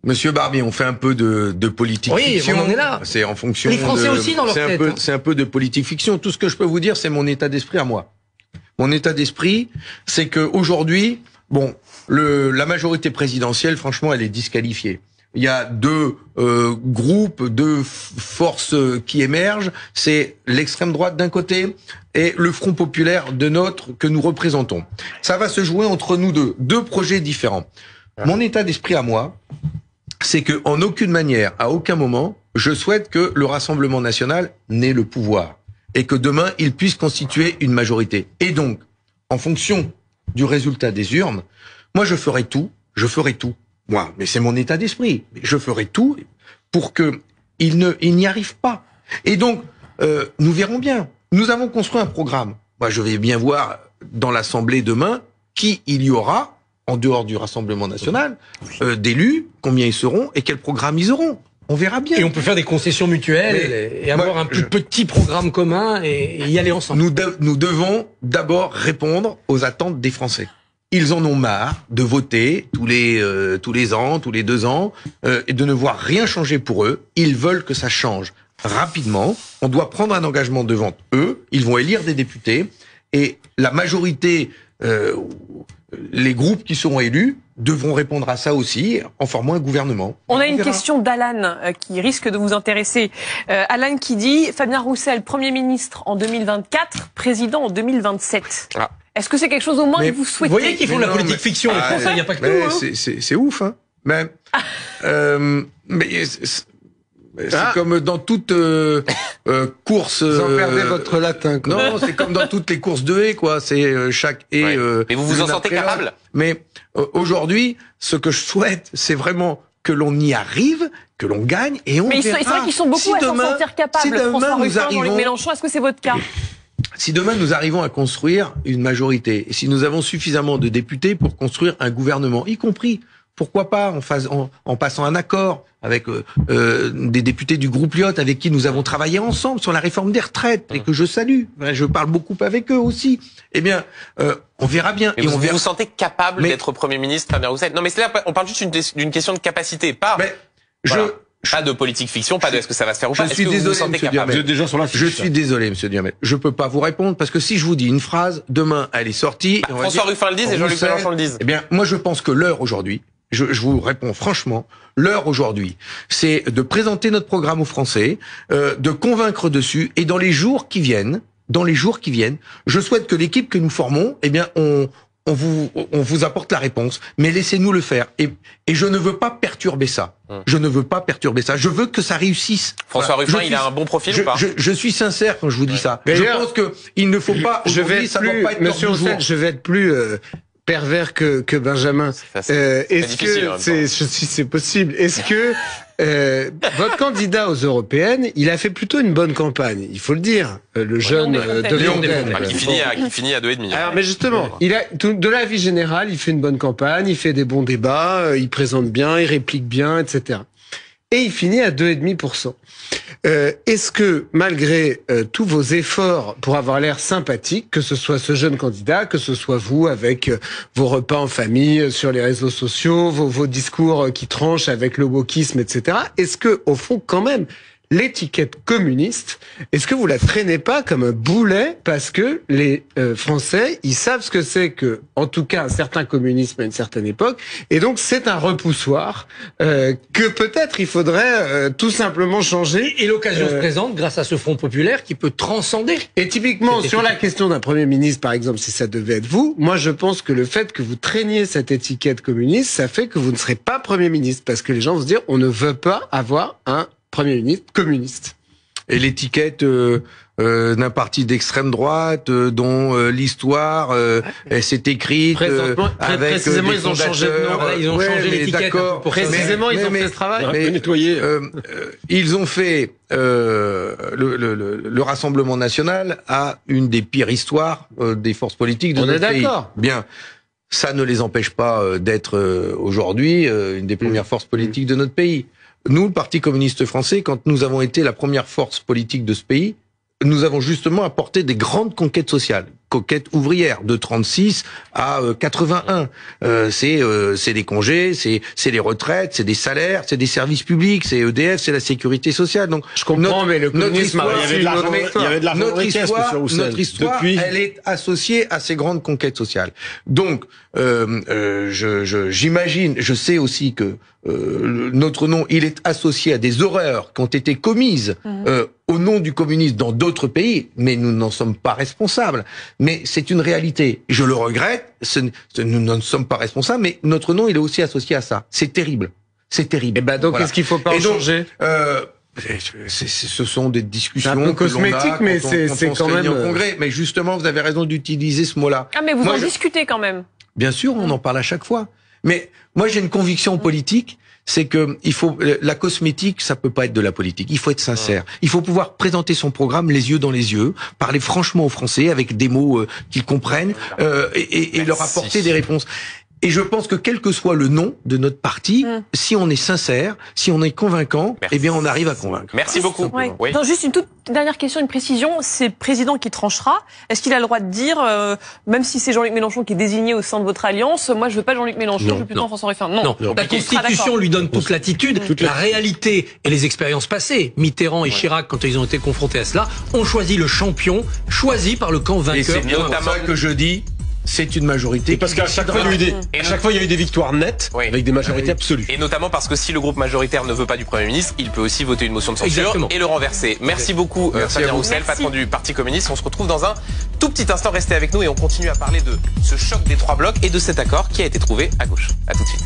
Monsieur Barbier, on fait un peu de politique fiction. Oui, on en est là. C'est en fonction. Les Français aussi dans leur tête. C'est un peu de politique fiction. Tout ce que je peux vous dire, c'est mon état d'esprit à moi. Mon état d'esprit, c'est que aujourd'hui, la majorité présidentielle, franchement, elle est disqualifiée. Il y a 2 groupes, 2 forces qui émergent. C'est l'extrême droite d'un côté et le Front populaire de que nous représentons. Ça va se jouer entre nous deux projets différents. Mon état d'esprit à moi, c'est que en aucune manière, à aucun moment, je souhaite que le Rassemblement national n'ait le pouvoir et que demain, il puisse constituer une majorité. Et donc, en fonction du résultat des urnes, moi, je ferai tout, moi, mais c'est mon état d'esprit, je ferai tout pour que il n'y arrive pas. Et donc, nous verrons bien. Nous avons construit un programme. Moi, je vais bien voir dans l'Assemblée demain qui il y aura, en dehors du Rassemblement national, d'élus, combien ils seront et quel programme ils auront. On verra bien. Et on peut faire des concessions mutuelles et avoir un plus petit programme commun et y aller ensemble. Nous devons d'abord répondre aux attentes des Français. Ils en ont marre de voter tous les ans, tous les 2 ans, et de ne voir rien changer pour eux. Ils veulent que ça change rapidement. On doit prendre un engagement devant eux. Ils vont élire des députés. Et la majorité, les groupes qui seront élus, devront répondre à ça aussi en formant un gouvernement. On a une question d'Alan qui risque de vous intéresser. Alan qui dit « Fabien Roussel, Premier ministre en 2024, président en 2027 ah. ». Est-ce que c'est quelque chose au moins que vous souhaitez? Vous voyez qu'ils font de la politique fiction, les Français, il n'y a pas que nous. Hein. C'est ouf, hein. Mais c'est comme dans toute course. Vous en perdez votre latin, quoi. Non, c'est comme dans toutes les courses de haies, quoi. C'est chaque haie. Et vous vous en sentez capable? Mais aujourd'hui, ce que je souhaite, c'est vraiment que l'on y arrive, que l'on gagne, et on verra. Mais c'est vrai qu'ils sont beaucoup à s'en sentir capables. François Ruffin, Jean-Luc Mélenchon, est-ce que c'est votre cas? Si demain nous arrivons à construire une majorité, et si nous avons suffisamment de députés pour construire un gouvernement, y compris, pourquoi pas, en passant un accord avec des députés du groupe Lyot avec qui nous avons travaillé ensemble sur la réforme des retraites et que je salue. Je parle beaucoup avec eux aussi. Eh bien, on verra bien. Mais vous vous sentez capable d'être Premier ministre, Fabien Roussel? Non, mais c'est là, on parle juste d'une question de capacité, pas. Pas de politique fiction, pas de est-ce que ça va se faire ou pas. Je suis désolé, monsieur Duhamel. Vous êtes déjà sur la fiche. Je suis désolé, monsieur Duhamel. Je peux pas vous répondre parce que si je vous dis une phrase, demain elle est sortie. François Ruffin le dit et Jean-Luc Mélenchon le disent. Eh bien, moi je pense que l'heure aujourd'hui, je vous réponds franchement, l'heure aujourd'hui, c'est de présenter notre programme aux Français, de convaincre dessus, et dans les jours qui viennent, je souhaite que l'équipe que nous formons, eh bien, on vous apporte la réponse, mais laissez-nous le faire. Et je ne veux pas perturber ça. Je ne veux pas perturber ça. Je veux que ça réussisse. François Ruffin, il a un bon profil ou pas? Je suis sincère quand je vous dis ça. Je pense que il ne faut pas. Monsieur Roussel, je vais être plus pervers que Benjamin. C'est possible. Est-ce que votre candidat aux européennes, il a fait plutôt une bonne campagne, il faut le dire, le jeune de Lyon-Daine, qui finit à 2,5. Alors, mais justement, de la vie générale, il fait une bonne campagne, il fait des bons débats, il présente bien, il réplique bien, etc. Et il finit à 2,5%. Est-ce que, malgré tous vos efforts pour avoir l'air sympathique, que ce soit ce jeune candidat, que ce soit vous avec vos repas en famille sur les réseaux sociaux, vos discours qui tranchent avec le wokisme, etc., est-ce que, au fond, quand même, l'étiquette communiste, est-ce que vous la traînez pas comme un boulet parce que les Français, ils savent ce que c'est que, en tout cas, un certain communisme à une certaine époque, et donc c'est un repoussoir que peut-être il faudrait tout simplement changer. Et l'occasion se présente grâce à ce Front populaire qui peut transcender. Et typiquement, sur la question d'un Premier ministre, par exemple, si ça devait être vous, moi je pense que le fait que vous traîniez cette étiquette communiste, ça fait que vous ne serez pas Premier ministre, parce que les gens vont se dire, on ne veut pas avoir un Premier ministre communiste. Et l'étiquette d'un parti d'extrême droite dont l'histoire s'est écrite avec précisément des ils ont changé de nom. Voilà, ils ont changé l'étiquette. Précisément ils ont fait ce travail. Nettoyer. Ils ont fait le Rassemblement national a une des pires histoires des forces politiques de notre pays. On est d'accord. Bien. Ça ne les empêche pas d'être aujourd'hui une des premières forces politiques de notre pays. Nous, le Parti communiste français, quand nous avons été la première force politique de ce pays, nous avons justement apporté des grandes conquêtes sociales, conquêtes ouvrières, de 36 à 81. C'est des congés, c'est les retraites, c'est des salaires, c'est des services publics, c'est EDF, c'est la sécurité sociale. Donc, je comprends, mais le communisme, notre histoire, elle est associée à ces grandes conquêtes sociales. Donc, j'imagine, je sais aussi que notre nom, il est associé à des horreurs qui ont été commises au nom du communisme dans d'autres pays, mais nous n'en sommes pas responsables. Mais c'est une réalité. Je le regrette, nous n'en sommes pas responsables, mais notre nom, il est aussi associé à ça. C'est terrible. C'est terrible. Et ben donc, voilà. Est-ce qu'il faut pas en changer ce sont des discussions un peu cosmétiques, mais c'est quand même au Congrès. Mais justement, vous avez raison d'utiliser ce mot-là. Ah, mais vous en discutez quand même. Bien sûr, on en parle à chaque fois. Mais moi, j'ai une conviction politique, c'est que la cosmétique, ça peut pas être de la politique. Il faut être sincère. Il faut pouvoir présenter son programme les yeux dans les yeux, parler franchement aux Français avec des mots qu'ils comprennent et leur apporter des réponses. Et je pense que quel que soit le nom de notre parti, si on est sincère, si on est convaincant, eh bien on arrive à convaincre. Merci beaucoup. Oui. Non, juste une toute dernière question, une précision. C'est le président qui tranchera. Est-ce qu'il a le droit de dire, même si c'est Jean-Luc Mélenchon qui est désigné au sein de votre alliance, moi je veux pas Jean-Luc Mélenchon, je veux plutôt François Ruffin. Non. La Constitution lui donne toute latitude. La réalité et les expériences passées, Mitterrand et Chirac, quand ils ont été confrontés à cela, ont choisi le champion, choisi par le camp vainqueur. Et c'est notamment que je dis. C'est une majorité. Parce qu'à chaque fois, il y a eu des victoires nettes, avec des majorités absolues. Et notamment parce que si le groupe majoritaire ne veut pas du Premier ministre, il peut aussi voter une motion de censure et le renverser. Merci beaucoup, Fabien Roussel, patron du Parti communiste. On se retrouve dans un tout petit instant. Restez avec nous et on continue à parler de ce choc des 3 blocs et de cet accord qui a été trouvé à gauche. À tout de suite.